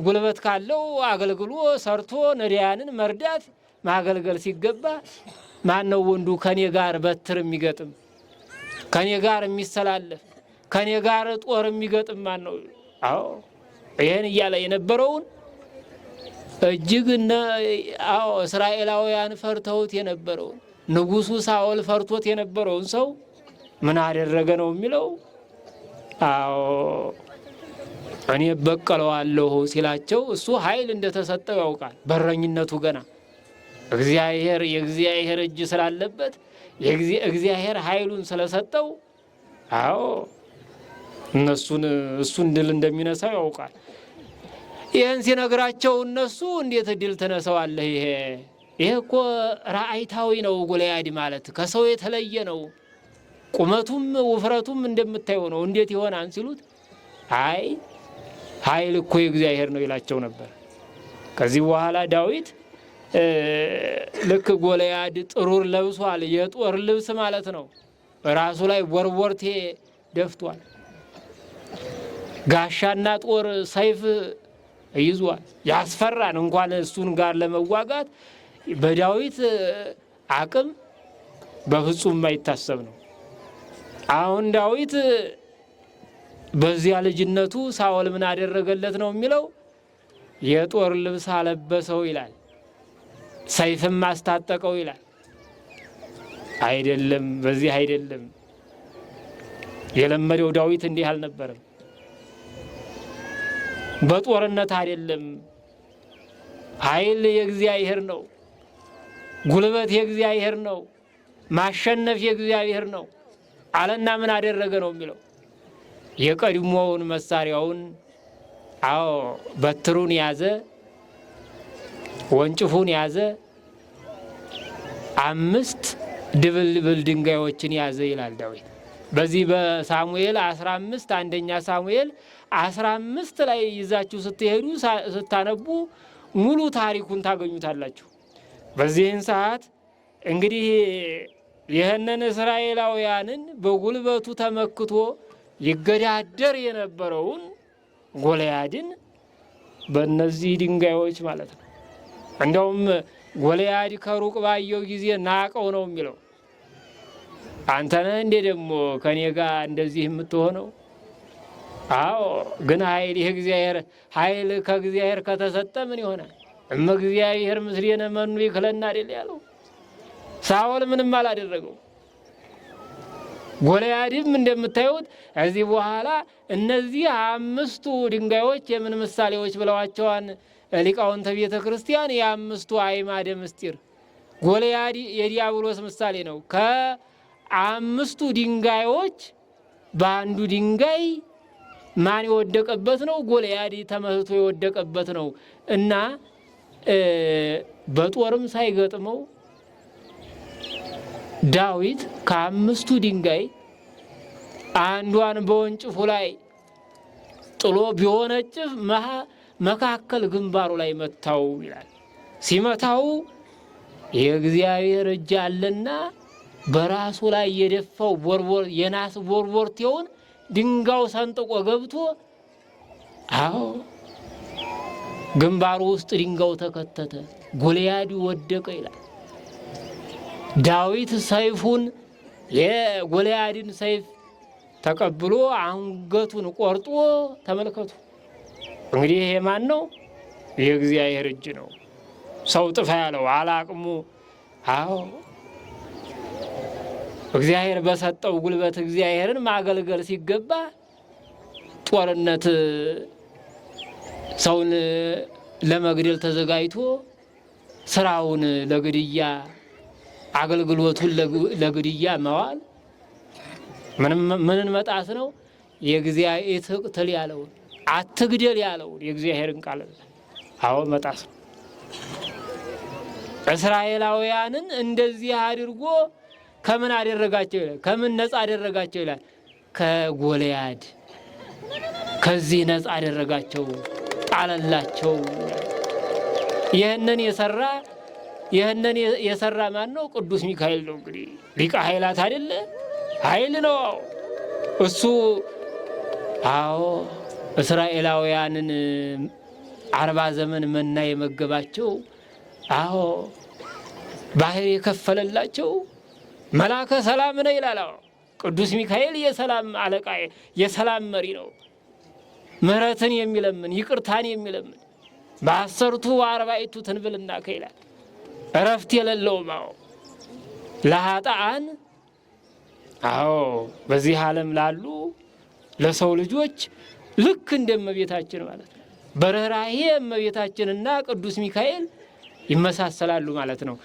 ጉልበት ካለው አገልግሎ ሰርቶ ነዳያንን መርዳት ማገልገል ሲገባ ማን ነው ወንዱ ከኔ ጋር በትር የሚገጥም? ከኔ ጋር የሚሰላለፍ ከኔ ጋር ጦር የሚገጥም ማን ነው? አዎ ይሄን እያለ የነበረውን እጅግ እስራኤላውያን ፈርተውት የነበረውን ንጉሱ ሳኦል ፈርቶት የነበረውን ሰው ምን አደረገ ነው የሚለው? አዎ እኔ በቀለዋለሁ ሲላቸው እሱ ኃይል እንደተሰጠው ያውቃል። በረኝነቱ ገና የእግዚአብሔር እጅ ስላለበት እግዚአብሔር ኃይሉን ስለሰጠው አዎ እሱን ድል እንደሚነሳው ያውቃል። ይህን ሲነግራቸው እነሱ እንዴት ድል ትነሳዋለህ? ይሄ እኮ ራእይታዊ ነው። ጎልያድ ማለት ከሰው የተለየ ነው። ቁመቱም ውፍረቱም እንደምታየው ነው። እንዴት ይሆናል ሲሉት አይ ኃይል እኮ የእግዚአብሔር ነው ይላቸው ነበር። ከዚህ በኋላ ዳዊት ልክ ጎልያድ ጥሩር ለብሷል። የጦር ልብስ ማለት ነው። ራሱ ላይ ወርወርቴ ደፍቷል። ጋሻና ጦር ሰይፍ ይዟል። ያስፈራን። እንኳን እሱን ጋር ለመዋጋት በዳዊት አቅም በፍጹም የማይታሰብ ነው። አሁን ዳዊት በዚያ ልጅነቱ ሳኦል ምን አደረገለት ነው የሚለው? የጦር ልብስ አለበሰው ይላል። ሰይፍም አስታጠቀው ይላል። አይደለም፣ በዚህ አይደለም። የለመደው ዳዊት እንዲህ አልነበረም። በጦርነት አይደለም። ኃይል የእግዚአብሔር ነው። ጉልበት የእግዚአብሔር ነው። ማሸነፍ የእግዚአብሔር ነው አለና ምን አደረገ ነው የሚለው? የቀድሞውን መሳሪያውን በትሩን ያዘ፣ ወንጭፉን ያዘ፣ 5 ድብልብል ድንጋዮችን ያዘ ይላል ዳዊት። በዚህ በሳሙኤል 15 አንደኛ ሳሙኤል 15 ላይ ይዛችሁ ስትሄዱ ስታነቡ ሙሉ ታሪኩን ታገኙታላችሁ። በዚህን ሰዓት እንግዲህ ይህንን እስራኤላውያንን በጉልበቱ ተመክቶ ይገዳደር የነበረውን ጎልያድን በእነዚህ ድንጋዮች ማለት ነው። እንደውም ጎልያድ ከሩቅ ባየው ጊዜ ናቀው ነው የሚለው። አንተ ነህ እንዴ ደግሞ ከኔ ጋር እንደዚህ የምትሆነው? አዎ ግን ኃይል የእግዚአብሔር ኃይል ከእግዚአብሔር ከተሰጠ ምን ይሆናል? እግዚአብሔር ምስሌነ መኑ ይክለና አይደል ያለው። ሳኦል ምንም አላደረገው። ጎልያድም እንደምታዩት እዚህ በኋላ እነዚህ 5ቱ ድንጋዮች የምን ምሳሌዎች ብለዋቸዋን ሊቃውንተ ቤተ ክርስቲያን? የ5ቱ አዕማደ ምስጢር። ጎልያድ የዲያብሎስ ምሳሌ ነው። ከ5ቱ ድንጋዮች በአንዱ ድንጋይ ማን የወደቀበት ነው? ጎልያድ ተመትቶ የወደቀበት ነው እና በጦርም ሳይገጥመው ዳዊት ከአምስቱ ድንጋይ አንዷን በወንጭፉ ላይ ጥሎ ቢወነጭፍ መካከል ግንባሩ ላይ መታው ይላል። ሲመታው የእግዚአብሔር እጅ አለና በራሱ ላይ የደፋው የናስ ቦርቦርቴውን ድንጋዩ ሰንጥቆ ገብቶ ግንባሩ ውስጥ ድንጋዩ ተከተተ፣ ጎልያድ ወደቀ ይላል። ዳዊት ሰይፉን የጎልያድን ሰይፍ ተቀብሎ አንገቱን ቆርጦ ተመልከቱ። እንግዲህ ይሄ ማን ነው? የእግዚአብሔር እጅ ነው። ሰው ጥፋ ያለው አላቅሙ እግዚአብሔር በሰጠው ጉልበት እግዚአብሔርን ማገልገል ሲገባ ጦርነት ሰውን ለመግደል ተዘጋጅቶ ስራውን ለግድያ አገልግሎቱን ለግድያ መዋል ምንን መጣስ ነው? የእግዚአብሔር ትቅትል ያለውን አትግደል ያለውን የእግዚአብሔርን ቃል መጣስ ነው። እስራኤላውያንን እንደዚህ አድርጎ ከምን አደረጋቸው ይላል? ከምን ነፃ አደረጋቸው ይላል? ከጎልያድ ከዚህ ነፃ አደረጋቸው፣ ጣለላቸው። ይህንን የሰራ ማን ነው? ቅዱስ ሚካኤል ነው። እንግዲህ ሊቀ ኃይላት አይደለ? ኃይል ነው እሱ። እስራኤላውያንን 40 ዘመን መና የመገባቸው ባህር የከፈለላቸው መላከ ሰላም ነው ይላል። ቅዱስ ሚካኤል የሰላም አለቃ የሰላም መሪ ነው። ምሕረትን የሚለምን ይቅርታን የሚለምን በ10ቱ 40ቱ ትንብልና ከይላል እረፍት የሌለውም ለኃጥአን በዚህ ዓለም ላሉ ለሰው ልጆች ልክ እንደ እመቤታችን ማለት ነው። በርኅራኄ እመቤታችንና ቅዱስ ሚካኤል ይመሳሰላሉ ማለት ነው።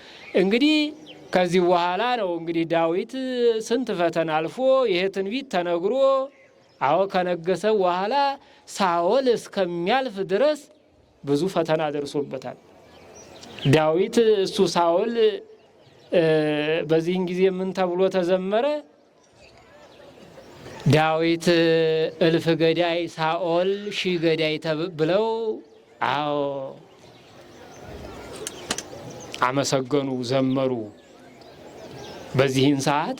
እንግዲህ ከዚህ በኋላ ነው እንግዲህ ዳዊት ስንት ፈተና አልፎ ይሄ ትንቢት ተነግሮ ከነገሰ በኋላ ሳኦል እስከሚያልፍ ድረስ ብዙ ፈተና ደርሶበታል። ዳዊት እሱ ሳኦል በዚህን ጊዜ ምን ተብሎ ተዘመረ? ዳዊት እልፍ ገዳይ ሳኦል ሺህ ገዳይ ብለው አመሰገኑ፣ ዘመሩ። በዚህን ሰዓት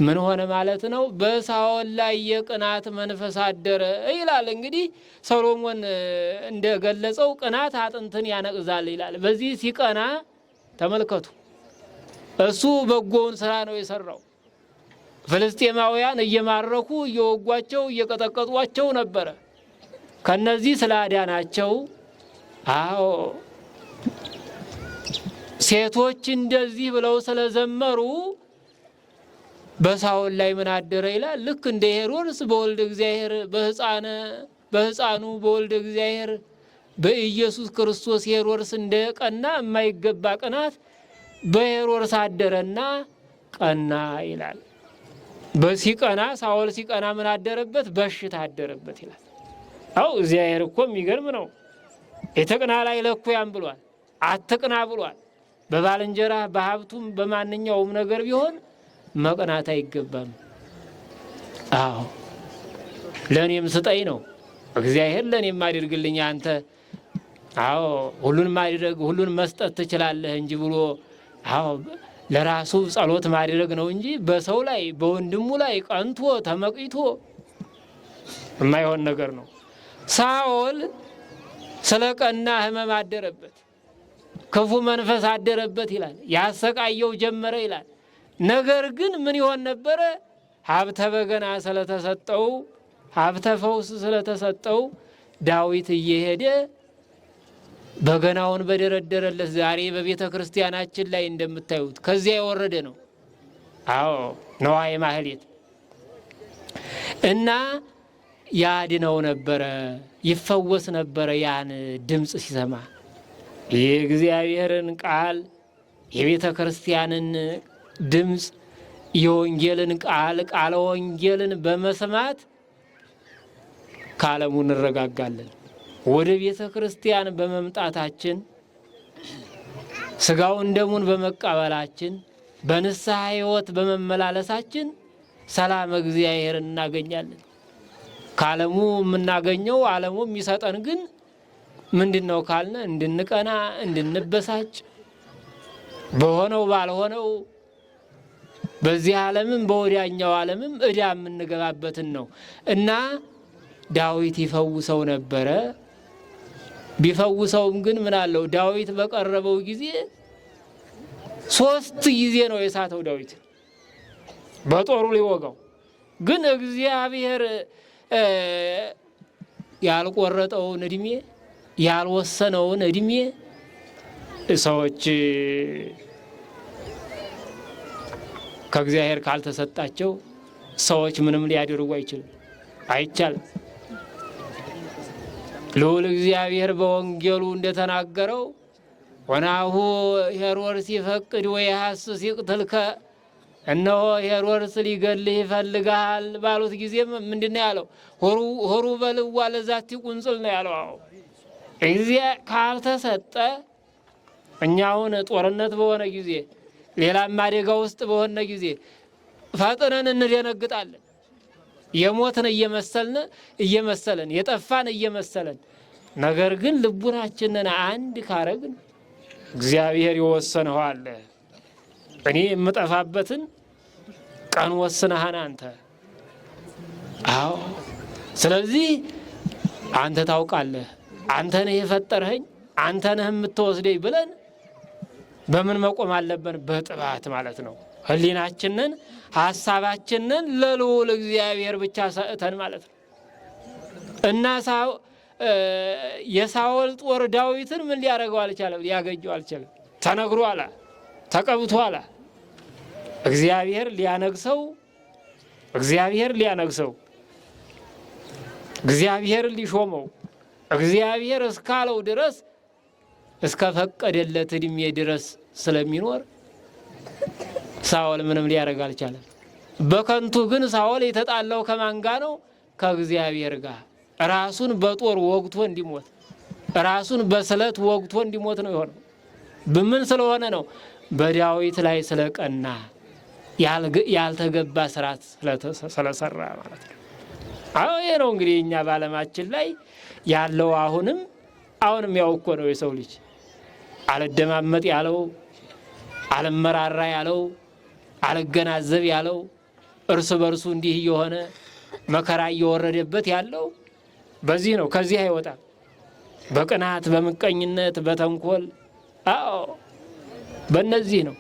ምን ሆነ ማለት ነው? በሳኦል ላይ የቅናት መንፈስ አደረ ይላል። እንግዲህ ሰሎሞን እንደገለጸው ቅናት አጥንትን ያነቅዛል ይላል። በዚህ ሲቀና ተመልከቱ፣ እሱ በጎውን ስራ ነው የሰራው። ፍልስጤማውያን እየማረኩ እየወጓቸው እየቀጠቀጧቸው ነበረ። ከነዚህ ስላዳናቸው ሴቶች እንደዚህ ብለው ስለዘመሩ በሳኦል ላይ ምን አደረ ይላል። ልክ እንደ ሄሮድስ በወልደ እግዚአብሔር በሕፃኑ በወልደ እግዚአብሔር በኢየሱስ ክርስቶስ ሄሮድስ እንደቀና የማይገባ ቅናት በሄሮድስ አደረና ቀና ይላል። በሲቀና ሳኦል ሲቀና ምን አደረበት? በሽታ አደረበት ይላል። እግዚአብሔር እኮ የሚገርም ነው። የተቅና ላይ ለኩያን ብሏል፣ አትቅና ብሏል። በባልንጀራ በሀብቱም በማንኛውም ነገር ቢሆን መቅናት አይገባም። ለእኔም ስጠኝ ነው እግዚአብሔር ለእኔም አድርግልኝ አንተ ሁሉን ማድረግ ሁሉን መስጠት ትችላለህ እንጂ ብሎ ለራሱ ጸሎት ማድረግ ነው እንጂ በሰው ላይ በወንድሙ ላይ ቀንቶ ተመቅይቶ የማይሆን ነገር ነው። ሳኦል ስለቀና ሕመም አደረበት፣ ክፉ መንፈስ አደረበት ይላል። ያሰቃየው ጀመረ ይላል። ነገር ግን ምን ይሆን ነበረ? ሀብተ በገና ስለተሰጠው ሀብተ ፈውስ ስለተሰጠው ዳዊት እየሄደ በገናውን በደረደረለት ዛሬ በቤተ ክርስቲያናችን ላይ እንደምታዩት ከዚያ የወረደ ነው። ነዋየ ማህሌት እና ያድነው ነበረ፣ ይፈወስ ነበረ። ያን ድምፅ ሲሰማ የእግዚአብሔርን ቃል የቤተ ክርስቲያንን ድምፅ የወንጌልን ቃለ ወንጌልን በመስማት ከዓለሙ እንረጋጋለን። ወደ ቤተ ክርስቲያን በመምጣታችን ሥጋውን ደሙን በመቀበላችን በንስሐ ሕይወት በመመላለሳችን ሰላም እግዚአብሔር እናገኛለን። ከዓለሙ የምናገኘው ዓለሙ የሚሰጠን ግን ምንድን ነው ካልነ እንድንቀና እንድንበሳጭ በሆነው ባልሆነው በዚህ ዓለምም በወዲያኛው ዓለምም ዕዳ የምንገባበትን ነው እና ዳዊት ይፈውሰው ነበረ። ቢፈውሰውም ግን ምን አለው? ዳዊት በቀረበው ጊዜ 3 ጊዜ ነው የሳተው ዳዊት በጦሩ ሊወጋው። ግን እግዚአብሔር ያልቆረጠውን እድሜ ያልወሰነውን እድሜ ሰዎች ከእግዚአብሔር ካልተሰጣቸው ሰዎች ምንም ሊያደርጉ አይቻልም። ልዑል እግዚአብሔር በወንጌሉ እንደተናገረው ወናሁ ሄሮድስ ይፈቅድ ወይሐስስ ይቅትልከ፣ እነሆ ሄሮድስ ሊገልህ ይፈልጋል ባሉት ጊዜ ምንድነው ያለው? ሆሩ በልዋ ለዛቲ ቁንጽል ነው ያለው። እግዚአብሔር ካልተሰጠ እኛውን ጦርነት በሆነ ጊዜ ሌላም አደጋ ውስጥ በሆነ ጊዜ ፈጥነን እንደነግጣለን። የሞትን እየመሰለን የጠፋን እየመሰለን፣ ነገር ግን ልቡናችንን አንድ ካረግን እግዚአብሔር ይወሰነው አለ። እኔ የምጠፋበትን ቀን ወስነሃን አንተ። አዎ፣ ስለዚህ አንተ ታውቃለህ፣ አንተ ነህ የፈጠርኸኝ፣ አንተ ነህ የምትወስደኝ ብለን በምን መቆም አለብን? በጥባት ማለት ነው። ህሊናችንን ሀሳባችንን ለልዑል እግዚአብሔር ብቻ ሰጥተን ማለት ነው። እና የሳኦል ጦር ዳዊትን ምን ሊያደርገው አልቻለም? ሊያገኘው አልቻለም። ተነግሮ አላ ተቀብቶ አላ እግዚአብሔር ሊያነግሰው እግዚአብሔር ሊሾመው እግዚአብሔር እስካለው ድረስ እስከ ፈቀደለት እድሜ ድረስ ስለሚኖር ሳኦል ምንም ሊያደርግ አልቻለም። በከንቱ ግን ሳኦል የተጣላው ከማን ጋር ነው? ከእግዚአብሔር ጋር። ራሱን በጦር ወግቶ እንዲሞት፣ ራሱን በስለት ወግቶ እንዲሞት ነው የሆነው። በምን ስለሆነ ነው? በዳዊት ላይ ስለቀና፣ ያልተገባ ስራት ስለሰራ ማለት ነው። አዎ ይሄ ነው እንግዲህ እኛ በዓለማችን ላይ ያለው አሁንም ያው እኮ ነው የሰው ልጅ አልደማመጥ ያለው፣ አልመራራ ያለው፣ አልገናዘብ ያለው፣ እርስ በርሱ እንዲህ እየሆነ መከራ እየወረደበት ያለው በዚህ ነው። ከዚህ አይወጣም። በቅናት፣ በምቀኝነት፣ በተንኮል በእነዚህ ነው።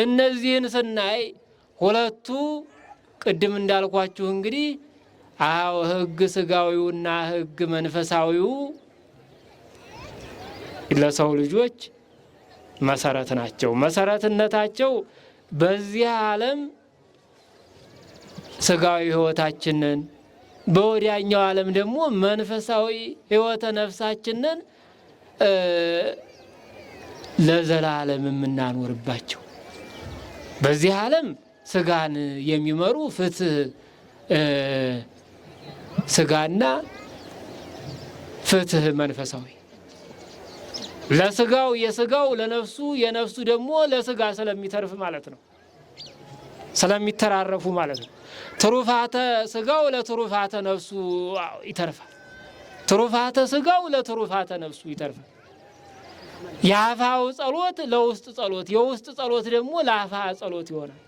እነዚህን ስናይ ሁለቱ ቅድም እንዳልኳችሁ እንግዲህ ሕግ ስጋዊውና ሕግ መንፈሳዊው ለሰው ልጆች መሰረት ናቸው። መሰረትነታቸው በዚህ ዓለም ስጋዊ ሕይወታችንን፣ በወዲያኛው ዓለም ደግሞ መንፈሳዊ ሕይወተ ነፍሳችንን ለዘላለም የምናኖርባቸው። በዚህ ዓለም ስጋን የሚመሩ ፍትህ ስጋና ፍትህ መንፈሳዊ፣ ለስጋው የስጋው ለነፍሱ የነፍሱ ደግሞ ለስጋ ስለሚተርፍ ማለት ነው፣ ስለሚተራረፉ ማለት ነው። ትሩፋተ ስጋው ለትሩፋተ ነፍሱ ይተርፋል። ትሩፋተ ስጋው ለትሩፋተ ነፍሱ ይተርፋል። የአፋው ጸሎት ለውስጥ ጸሎት፣ የውስጥ ጸሎት ደግሞ ለአፋ ጸሎት ይሆናል።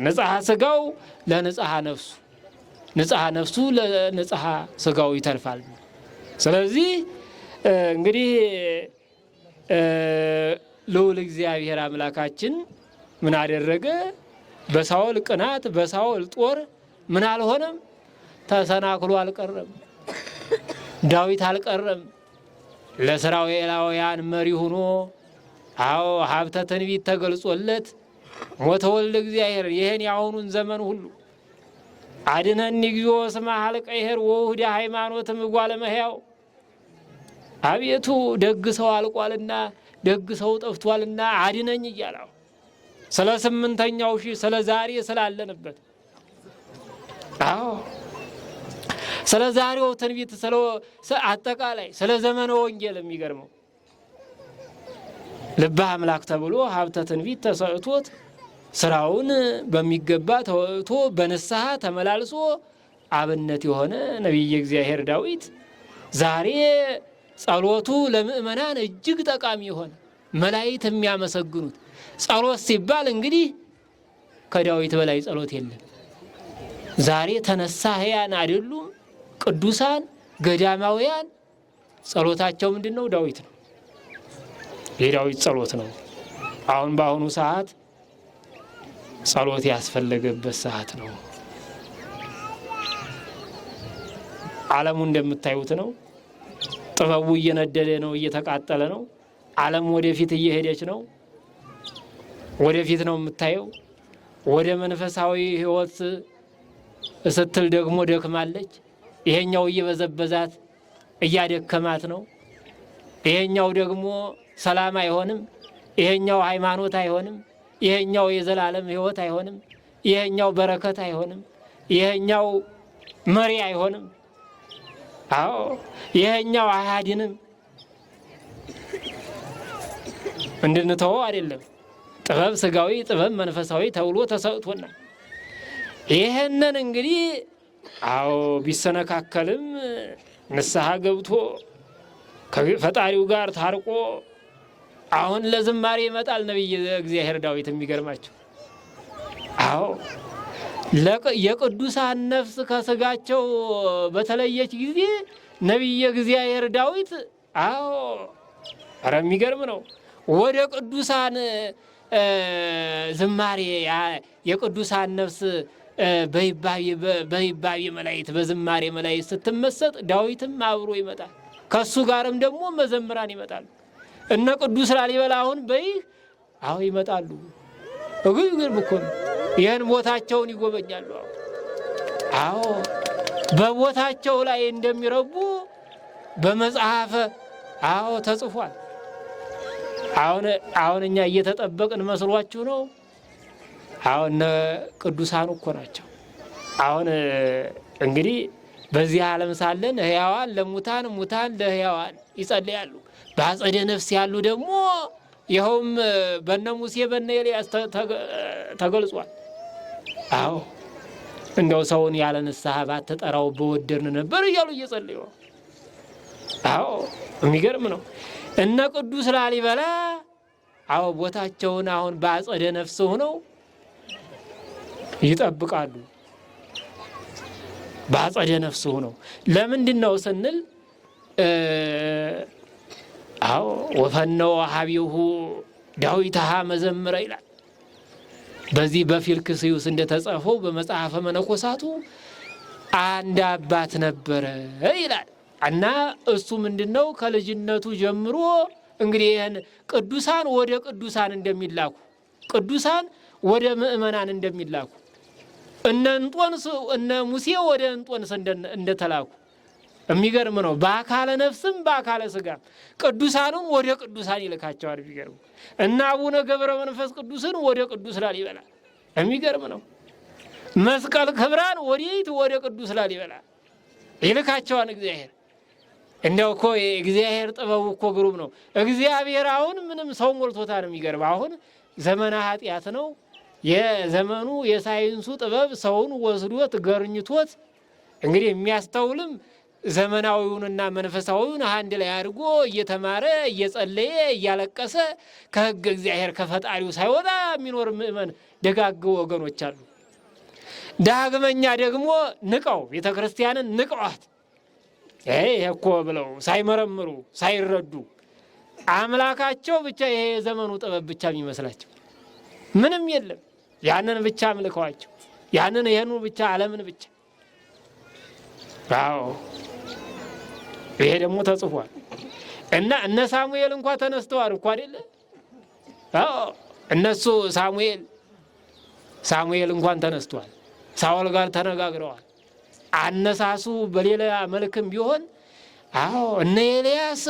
ንጽሐ ስጋው ለንጽሐ ነፍሱ፣ ንጽሐ ነፍሱ ለንጽሐ ስጋው ይተርፋል። ስለዚህ እንግዲህ ልዑል እግዚአብሔር አምላካችን ምን አደረገ? በሳኦል ቅናት፣ በሳኦል ጦር ምን አልሆነም? ተሰናክሎ አልቀረም። ዳዊት አልቀረም። ለእስራኤላውያን መሪ ሆኖ ሀብተ ትንቢት ተገልጾለት ሞተ ወልደ እግዚአብሔር ይህን ያሁኑን ዘመን ሁሉ አድነኒ እግዚኦ እስመ ሀልቀ ይሄር ወውህደ ሃይማኖት እጓለ እመሕያው፣ አቤቱ ደግ ሰው አልቋልና ደግ ሰው ጠፍቷልና አድነኝ እያለው ስለ 8ኛው ሺህ ስለ ዛሬ ስላለንበት ስለ ዛሬው ትንቢት ስለ አጠቃላይ ስለ ዘመነ ወንጌል የሚገርመው ልበ አምላክ ተብሎ ሀብተ ትንቢት ተሰጥቶት ስራውን በሚገባ ተወጥቶ በንስሐ ተመላልሶ አብነት የሆነ ነቢየ እግዚአብሔር ዳዊት ዛሬ ጸሎቱ ለምእመናን እጅግ ጠቃሚ የሆነ መላእክት የሚያመሰግኑት ጸሎት ሲባል እንግዲህ ከዳዊት በላይ ጸሎት የለም። ዛሬ ተነሳህያን አይደሉም ቅዱሳን ገዳማውያን ጸሎታቸው ምንድነው? ዳዊት ነው። የዳዊት ጸሎት ነው። አሁን በአሁኑ ሰዓት ጸሎት ያስፈልገበት ሰዓት ነው። ዓለሙ እንደምታዩት ነው። ጥበቡ እየነደደ ነው፣ እየተቃጠለ ነው። ዓለም ወደፊት እየሄደች ነው። ወደፊት ነው የምታየው። ወደ መንፈሳዊ ሕይወት ስትል ደግሞ ደክማለች። ይሄኛው እየበዘበዛት እያደከማት ነው። ይሄኛው ደግሞ ሰላም አይሆንም። ይሄኛው ሃይማኖት አይሆንም። ይሄኛው የዘላለም ሕይወት አይሆንም። ይሄኛው በረከት አይሆንም። ይሄኛው መሪ አይሆንም። አዎ ይሄኛው አያድንም። እንድንተወው አይደለም። ጥበብ ስጋዊ፣ ጥበብ መንፈሳዊ ተብሎ ተሰጥቶናል። ይሄንን እንግዲህ አዎ ቢሰነካከልም ንስሐ ገብቶ ከፈጣሪው ጋር ታርቆ አሁን ለዝማሬ ይመጣል ነቢየ እግዚአብሔር ዳዊት። የሚገርማቸው አዎ የቅዱሳን ነፍስ ከስጋቸው በተለየች ጊዜ ነቢየ እግዚአብሔር ዳዊት አዎ ኧረ የሚገርም ነው። ወደ ቅዱሳን ዝማሬ የቅዱሳን ነፍስ በይባቤ መላእክት በዝማሬ መላእክት ስትመሰጥ ዳዊትም አብሮ ይመጣል። ከሱ ጋርም ደግሞ መዘምራን ይመጣሉ። እነ ቅዱስ ላሊበላ አሁን በይህ አዎ ይመጣሉ። ግርም እኮ ነው። ይህን ቦታቸውን ይጎበኛሉ። አዎ በቦታቸው ላይ እንደሚረቡ በመጽሐፈ አዎ ተጽፏል። አሁን እኛ እየተጠበቅን መስሏችሁ ነው? አሁን ቅዱሳን እኮ ናቸው። አሁን እንግዲህ በዚህ ዓለም ሳለን ሕያዋን ለሙታን ሙታን ለሕያዋን ይጸልያሉ። በአጸደ ነፍስ ያሉ ደግሞ ይኸውም በነ ሙሴ በነ ኤልያስ ተገልጿል። አዎ እንደው ሰውን ያለ ንስሐ ባትጠራው በወደድን ነበር እያሉ እየጸለዩ አዎ የሚገርም ነው። እነ ቅዱስ ላሊበላ አዎ ቦታቸውን አሁን በአጸደ ነፍስ ሆነው ይጠብቃሉ። በአጸደ ነፍስ ሆነው ለምንድን ነው ስንል አዎ ወፈነው ሀቢሁ ዳዊትሃ መዘምረ ይላል። በዚህ በፊልክስዩስ እንደተጻፈው በመጽሐፈ መነኮሳቱ አንድ አባት ነበረ ይላል እና እሱ ምንድነው ከልጅነቱ ጀምሮ እንግዲህ ይህን ቅዱሳን ወደ ቅዱሳን እንደሚላኩ ቅዱሳን ወደ ምእመናን እንደሚላኩ እነ ሙሴ ወደ እንጦንስ እንደተላኩ የሚገርም ነው። በአካለ ነፍስም በአካለ ስጋም ቅዱሳኑን ወደ ቅዱሳን ይልካቸዋል። የሚገርም እና አቡነ ገብረ መንፈስ ቅዱስን ወደ ቅዱስ ላሊበላ የሚገርም ነው። መስቀል ክብራን ወዴት ወደ ቅዱስ ላሊበላ ይልካቸዋል እግዚአብሔር። እንደው እኮ የእግዚአብሔር ጥበቡ እኮ ግሩም ነው። እግዚአብሔር አሁን ምንም ሰው ሞልቶታል። የሚገርም አሁን ዘመነ ኃጢአት ነው። የዘመኑ የሳይንሱ ጥበብ ሰውን ወስዶት ገርኝቶት እንግዲህ የሚያስተውልም ዘመናዊውንና መንፈሳዊውን አንድ ላይ አድርጎ እየተማረ እየጸለየ እያለቀሰ ከሕግ እግዚአብሔር ከፈጣሪው ሳይወጣ የሚኖር ምእመን ደጋግ ወገኖች አሉ። ዳግመኛ ደግሞ ንቀው ቤተ ክርስቲያንን ንቀዋት ይሄ እኮ ብለው ሳይመረምሩ ሳይረዱ አምላካቸው ብቻ ይሄ የዘመኑ ጥበብ ብቻ የሚመስላቸው ምንም የለም። ያንን ብቻ አምልከዋቸው ያንን ይሄኑ ብቻ ዓለምን ብቻ አዎ ይሄ ደግሞ ተጽፏል። እና እነ ሳሙኤል እንኳን ተነስተዋል እኮ አይደለ? አዎ እነሱ ሳሙኤል እንኳን ተነስተዋል። ሳኦል ጋር ተነጋግረዋል። አነሳሱ በሌላ መልክም ቢሆን አዎ እነ ኤልያስ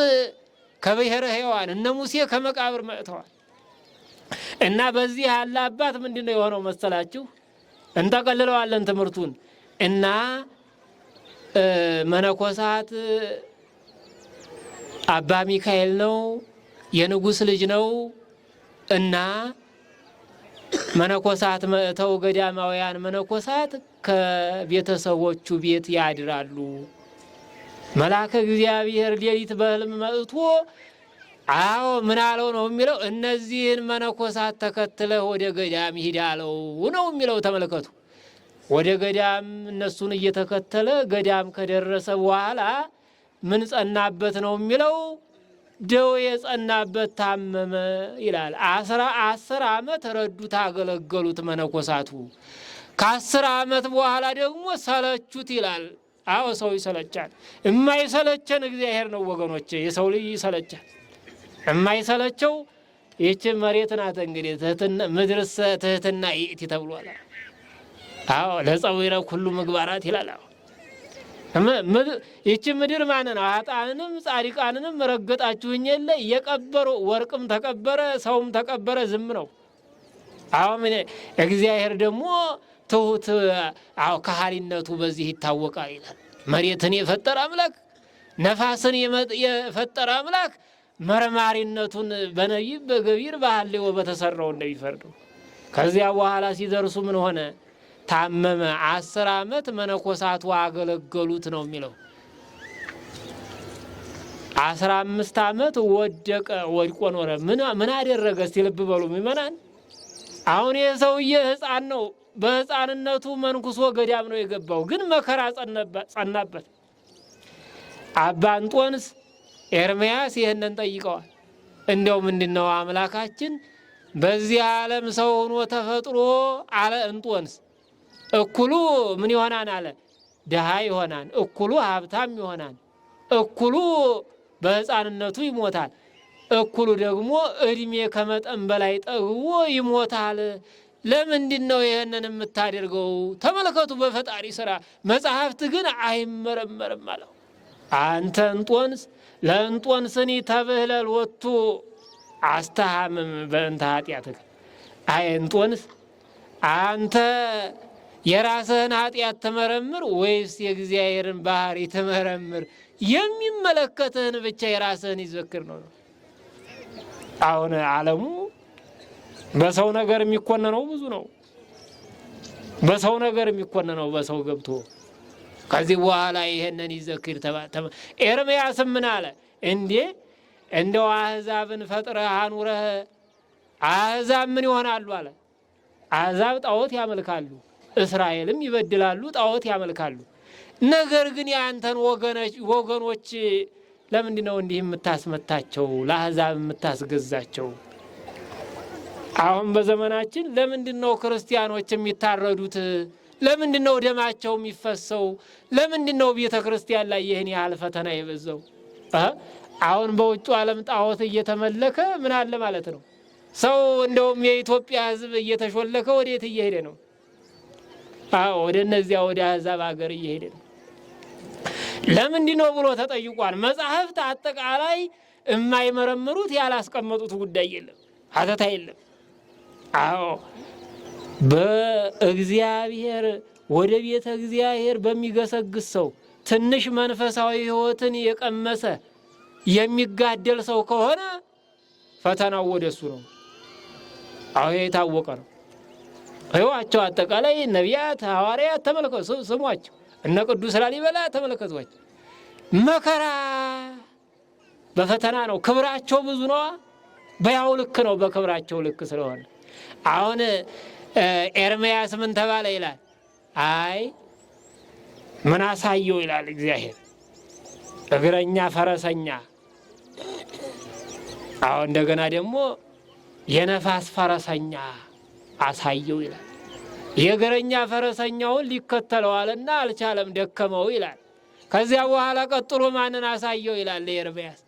ከብሔረ ሕያዋን እነ ሙሴ ከመቃብር መጥተዋል። እና በዚህ ያለ አባት ምንድነው የሆነው መሰላችሁ? እንጠቀልለዋለን ትምህርቱን እና መነኮሳት አባ ሚካኤል ነው፣ የንጉሥ ልጅ ነው እና መነኮሳት መጥተው ገዳማውያን መነኮሳት ከቤተሰቦቹ ቤት ያድራሉ። መልአከ እግዚአብሔር ሌሊት በሕልም መጥቶ አዎ ምን አለው ነው የሚለው? እነዚህን መነኮሳት ተከትለህ ወደ ገዳም ሂድ አለው ነው የሚለው። ተመልከቱ። ወደ ገዳም እነሱን እየተከተለ ገዳም ከደረሰ በኋላ ምን ጸናበት ነው የሚለው? ደዌ የጸናበት ታመመ ይላል። 10 ዓመት ረዱት አገለገሉት መነኮሳቱ። ከ10 ዓመት በኋላ ደግሞ ሰለቹት ይላል። አዎ ሰው ይሰለቻል። የማይሰለቸን እግዚአብሔር ነው ወገኖቼ። የሰው ልጅ ይሰለቻል። የማይሰለቸው ይህች መሬት ናት። እንግዲህ ምድርሰ ትሕትና ይእቲ ተብሏል። አዎ ለፀዊረ ኩሉ ምግባራት ይላል። ይህች ምድር ማንን ኃጥአንንም ጻድቃንንም ረገጣችሁኝ የለ እየቀበሩ ወርቅም ተቀበረ ሰውም ተቀበረ ዝም ነው። አሁን እግዚአብሔር ደግሞ ትሁት ከሃሊነቱ በዚህ ይታወቃል ይላል። መሬትን የፈጠረ አምላክ ነፋስን የፈጠረ አምላክ መርማሪነቱን በነቢብ በገቢር በሐሌው በተሰራው እንደሚፈርደው። ከዚያ በኋላ ሲደርሱ ምን ሆነ? ታመመ። 10 ዓመት መነኮሳቱ አገለገሉት ነው የሚለው። 15 ዓመት ወድቆ ኖረ። ምን አደረገ? እስቲ ልብ በሉ ምእመናን። አሁን ይህ ሰውዬ ሕፃን ነው። በሕፃንነቱ መንኩሶ ገዳም ነው የገባው። ግን መከራ ጸናበት። አባ እንጦንስ ኤርምያስ ይህንን ጠይቀዋል። እንደው ምንድነው አምላካችን በዚህ ዓለም ሰው ሆኖ ተፈጥሮ አለ እንጦንስ እኩሉ ምን ይሆናል አለ? ድሃ ይሆናል። እኩሉ ሀብታም ይሆናል። እኩሉ በሕፃንነቱ ይሞታል። እኩሉ ደግሞ እድሜ ከመጠን በላይ ጠግቦ ይሞታል። ለምንድን ነው ይህንን የምታደርገው? ተመልከቱ በፈጣሪ ስራ። መጽሐፍት ግን አይመረመርም አለው። አንተ እንጦንስ ለእንጦንስኒ ተብህለል ወቱ አስተሃምም በእንተ ኃጢአትህ። አይ እንጦንስ አንተ የራስህን ኃጢአት ትመረምር ወይስ የእግዚአብሔርን ባህሪ ትመረምር? የሚመለከትህን ብቻ የራስህን ይዘክር ነው። አሁን ዓለሙ በሰው ነገር የሚኮነነው ብዙ ነው። በሰው ነገር የሚኮነነው በሰው ገብቶ ከዚህ በኋላ ይሄንን ይዘክር ተባለ። ኤርምያስም ምን አለ? እንደው አሕዛብን ፈጥረህ አኑረህ አሕዛብ ምን ይሆናሉ አለ? አሕዛብ ጣዖት ያመልካሉ፣ እስራኤልም ይበድላሉ፣ ጣዖት ያመልካሉ። ነገር ግን የአንተን ወገኖች ለምንድን ነው እንዲህ የምታስመታቸው? ለአሕዛብ የምታስገዛቸው? አሁን በዘመናችን ለምንድን ነው ክርስቲያኖች የሚታረዱት? ለምንድን ነው ደማቸው የሚፈሰው? ለምንድን ነው ቤተ ክርስቲያን ላይ ይህን ያህል ፈተና የበዛው? አሁን በውጭ ዓለም ጣዖት እየተመለከ ምን አለ ማለት ነው። ሰው እንደውም የኢትዮጵያ ሕዝብ እየተሾለከ ወዴት እየሄደ ነው? ወደ እነዚያ ወደ አሕዛብ ሀገር እየሄደ ነው። ለምንድን ነው ብሎ ተጠይቋል። መጽሐፍት አጠቃላይ የማይመረምሩት ያላስቀመጡት ጉዳይ የለም፣ ሀተታ የለም። በእግዚአብሔር ወደ ቤተ እግዚአብሔር በሚገሰግስ ሰው ትንሽ መንፈሳዊ ሕይወትን የቀመሰ የሚጋደል ሰው ከሆነ ፈተናው ወደሱ ነው። የታወቀ ነው። ህይዋቸው አጠቃላይ ነቢያት፣ ሐዋርያት ተመልከቱ፣ ስሟቸው። እነ ቅዱስ ላሊበላ ተመልከቷቸው። መከራ በፈተና ነው። ክብራቸው ብዙ ነዋ። በያው ልክ ነው። በክብራቸው ልክ ስለሆነ አሁን ኤርምያስ ምን ተባለ ይላል? አይ ምን አሳየው ይላል እግዚአብሔር? እግረኛ ፈረሰኛ። አሁን እንደገና ደግሞ የነፋስ ፈረሰኛ አሳየው ይላል። የእግረኛ ፈረሰኛውን ሊከተለዋልና አልቻለም፣ ደከመው ይላል። ከዚያ በኋላ ቀጥሎ ማንን አሳየው ይላል ኤርምያስ?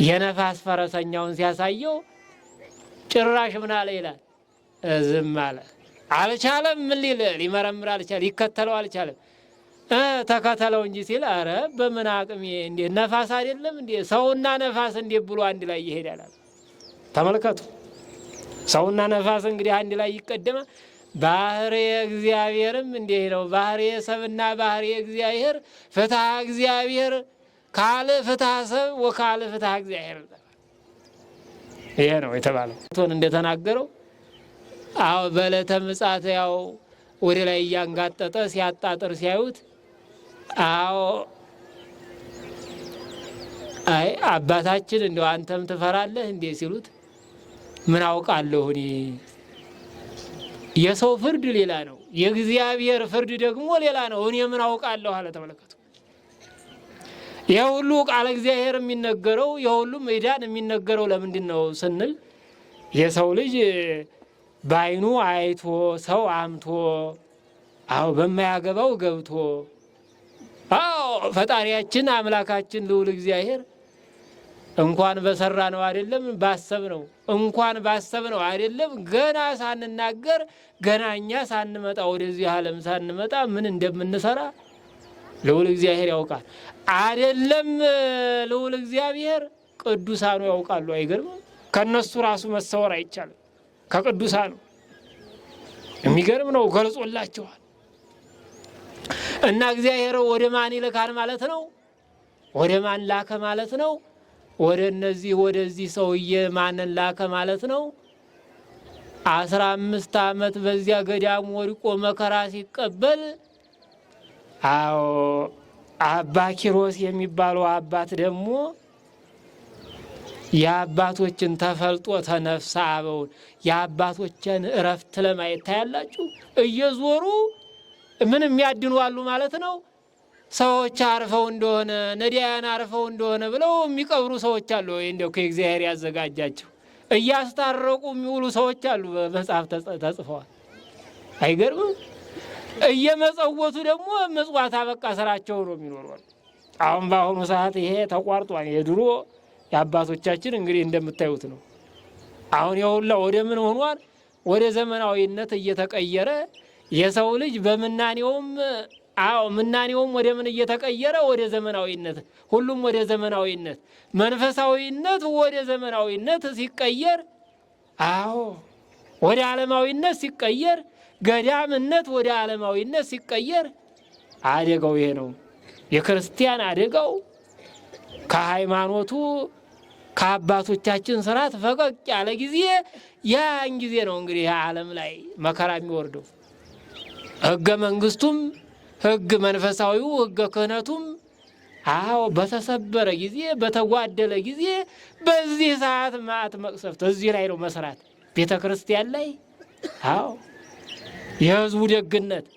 የነፋስ ፈረሰኛውን ሲያሳየው ጭራሽ ምን አለ ይላል? ዝም አለ። አልቻለም። ምን ሊመረምር አልቻለም፣ ሊከተለው አልቻለም። ተከተለው እንጂ ሲል አረ በምን አቅሜ እንዴ ነፋስ አይደለም እንዴ ሰውና ነፋስ እንዴ ብሎ አንድ ላይ ይሄዳል። ተመልከቱ፣ ሰውና ነፋስ እንግዲህ አንድ ላይ ይቀደማል። ባህርየ እግዚአብሔርም እንዲህ ነው። ባህርየ ሰብና ባህርየ እግዚአብሔር ፍትሐ እግዚአብሔር ካል ፍትሐ ሰብ ወካል ፍትሐ እግዚአብሔር ይሄ ነው የተባለው። እንደተናገረው አዎ በዕለተ ምጽአት ያው ወደ ላይ እያንጋጠጠ ሲያጣጥር ሲያዩት አዎ አይ አባታችን እንደው አንተም ትፈራለህ እንዴ ሲሉት ምን አውቃለሁ እኔ የሰው ፍርድ ሌላ ነው፣ የእግዚአብሔር ፍርድ ደግሞ ሌላ ነው። እኔ ምን አውቃለሁ አለ። ተመለከቱ። የሁሉ ቃለ እግዚአብሔር የሚነገረው የሁሉ መዳን የሚነገረው ለምንድን ነው ስንል የሰው ልጅ በዓይኑ አይቶ ሰው አምቶ አዎ በማያገባው ገብቶ አዎ ፈጣሪያችን አምላካችን ልዑል እግዚአብሔር እንኳን በሰራ ነው አይደለም ባሰብ ነው እንኳን ባሰብ ነው አይደለም ገና ሳንናገር ገና እኛ ሳንመጣ ወደዚህ ዓለም ሳንመጣ ምን እንደምንሰራ ልዑል እግዚአብሔር ያውቃል። አይደለም ልዑል እግዚአብሔር ቅዱሳኑ ያውቃሉ። አይገርምም? ከነሱ ራሱ መሰወር አይቻልም። ከቅዱሳኑ የሚገርም ነው፣ ገልጾላቸዋል። እና እግዚአብሔር ወደ ማን ይልካል ማለት ነው? ወደ ማን ላከ ማለት ነው? ወደ እነዚህ ወደዚህ ሰውዬ ማንን ላከ ማለት ነው? 15 ዓመት በዚያ ገዳም ወድቆ መከራ ሲቀበል አዎ አባ ኪሮስ የሚባሉ አባት ደግሞ የአባቶችን ተፈልጦ ተነፍሳ አበውን የአባቶችን እረፍት ለማየት ታያላችሁ። እየዞሩ ምን የሚያድኑ አሉ ማለት ነው። ሰዎች አርፈው እንደሆነ ነዳያን አርፈው እንደሆነ ብለው የሚቀብሩ ሰዎች አሉ። ወይ እንደው ከእግዚአብሔር ያዘጋጃቸው እያስታረቁ የሚውሉ ሰዎች አሉ። በመጽሐፍ ተጽፈዋል። አይገርምም? እየመጸወቱ ደግሞ መጽዋት አበቃ ስራቸው ነው የሚኖሩ። አሁን በአሁኑ ሰዓት ይሄ ተቋርጧል። የድሮ የአባቶቻችን እንግዲህ እንደምታዩት ነው። አሁን የሁላ ወደ ምን ሆኗል? ወደ ዘመናዊነት እየተቀየረ የሰው ልጅ በምናኔውም አዎ ምናኔውም ወደ ምን እየተቀየረ ወደ ዘመናዊነት፣ ሁሉም ወደ ዘመናዊነት፣ መንፈሳዊነት ወደ ዘመናዊነት ሲቀየር፣ አዎ ወደ ዓለማዊነት ሲቀየር፣ ገዳምነት ወደ ዓለማዊነት ሲቀየር አደጋው ይሄ ነው። የክርስቲያን አደጋው ከሃይማኖቱ ከአባቶቻችን ስርዓት ፈቀቅ ያለ ጊዜ ያን ጊዜ ነው እንግዲህ ዓለም ላይ መከራ የሚወርደው። ሕገ መንግስቱም ሕግ መንፈሳዊው ሕገ ክህነቱም አዎ በተሰበረ ጊዜ በተጓደለ ጊዜ በዚህ ሰዓት መዓት መቅሰፍት እዚህ ላይ ነው መስራት ቤተ ክርስቲያን ላይ። አዎ የህዝቡ ደግነት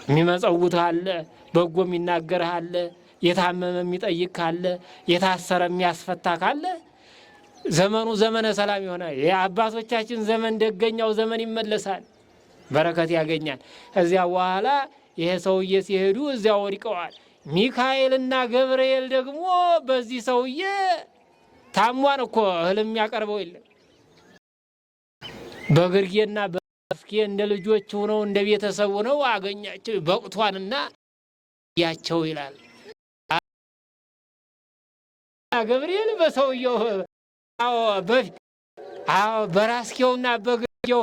የሚመጸውት አለ፣ በጎ የሚናገር አለ፣ የታመመ የሚጠይቅ ካለ፣ የታሰረ የሚያስፈታ ካለ ዘመኑ ዘመነ ሰላም ይሆናል። የአባቶቻችን ዘመን ደገኛው ዘመን ይመለሳል፣ በረከት ያገኛል። እዚያ በኋላ ይሄ ሰውዬ ሲሄዱ እዚያ ወድቀዋል። ሚካኤልና ገብርኤል ደግሞ በዚህ ሰውዬ ታሟን እኮ እህል የሚያቀርበው የለም። በግርጌና በፍኬ እንደ ልጆች ሆነው እንደ ቤተሰቡ ነው አገኛቸው። በቅቷንና ያቸው ይላል ገብርኤል በሰውየው በራስጌውና በግርጌው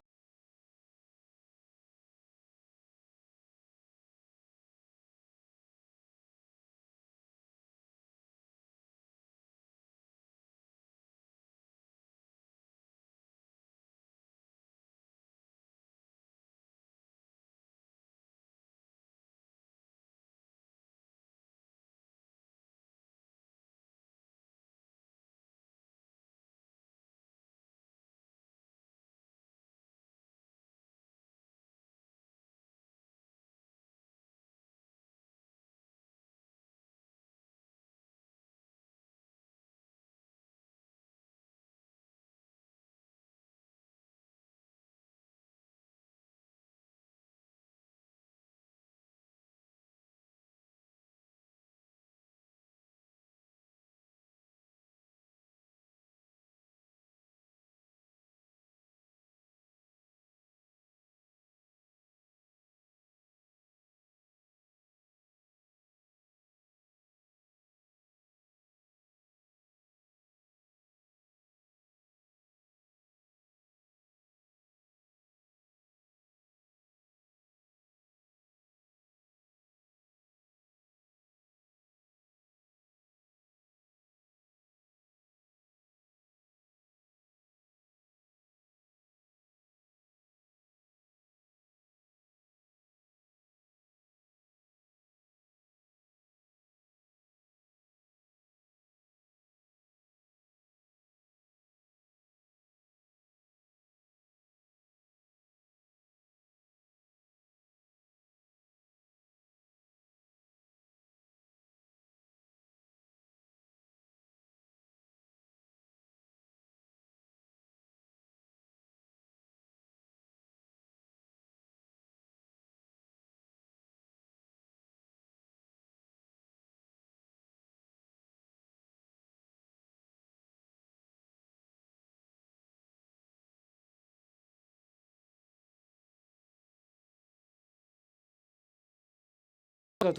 ከቱ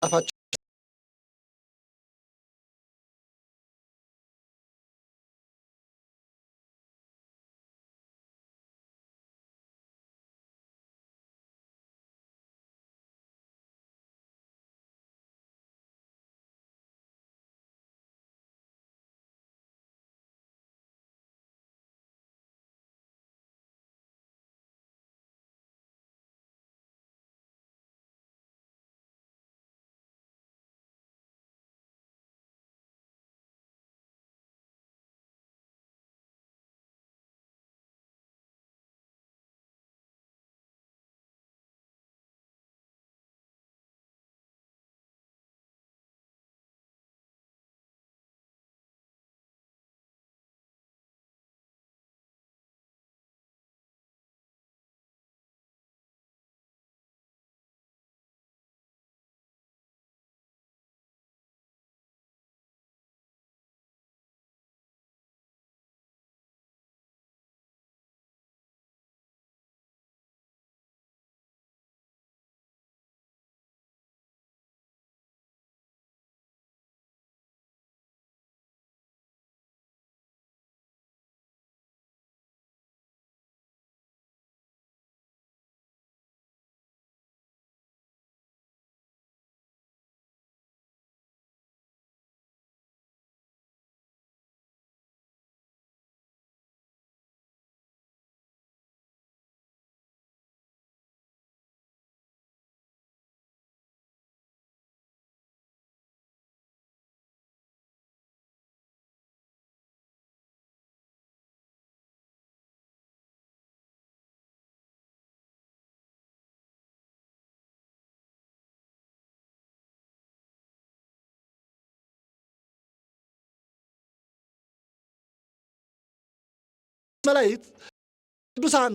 ጻፋቸው መላእክት ቅዱሳን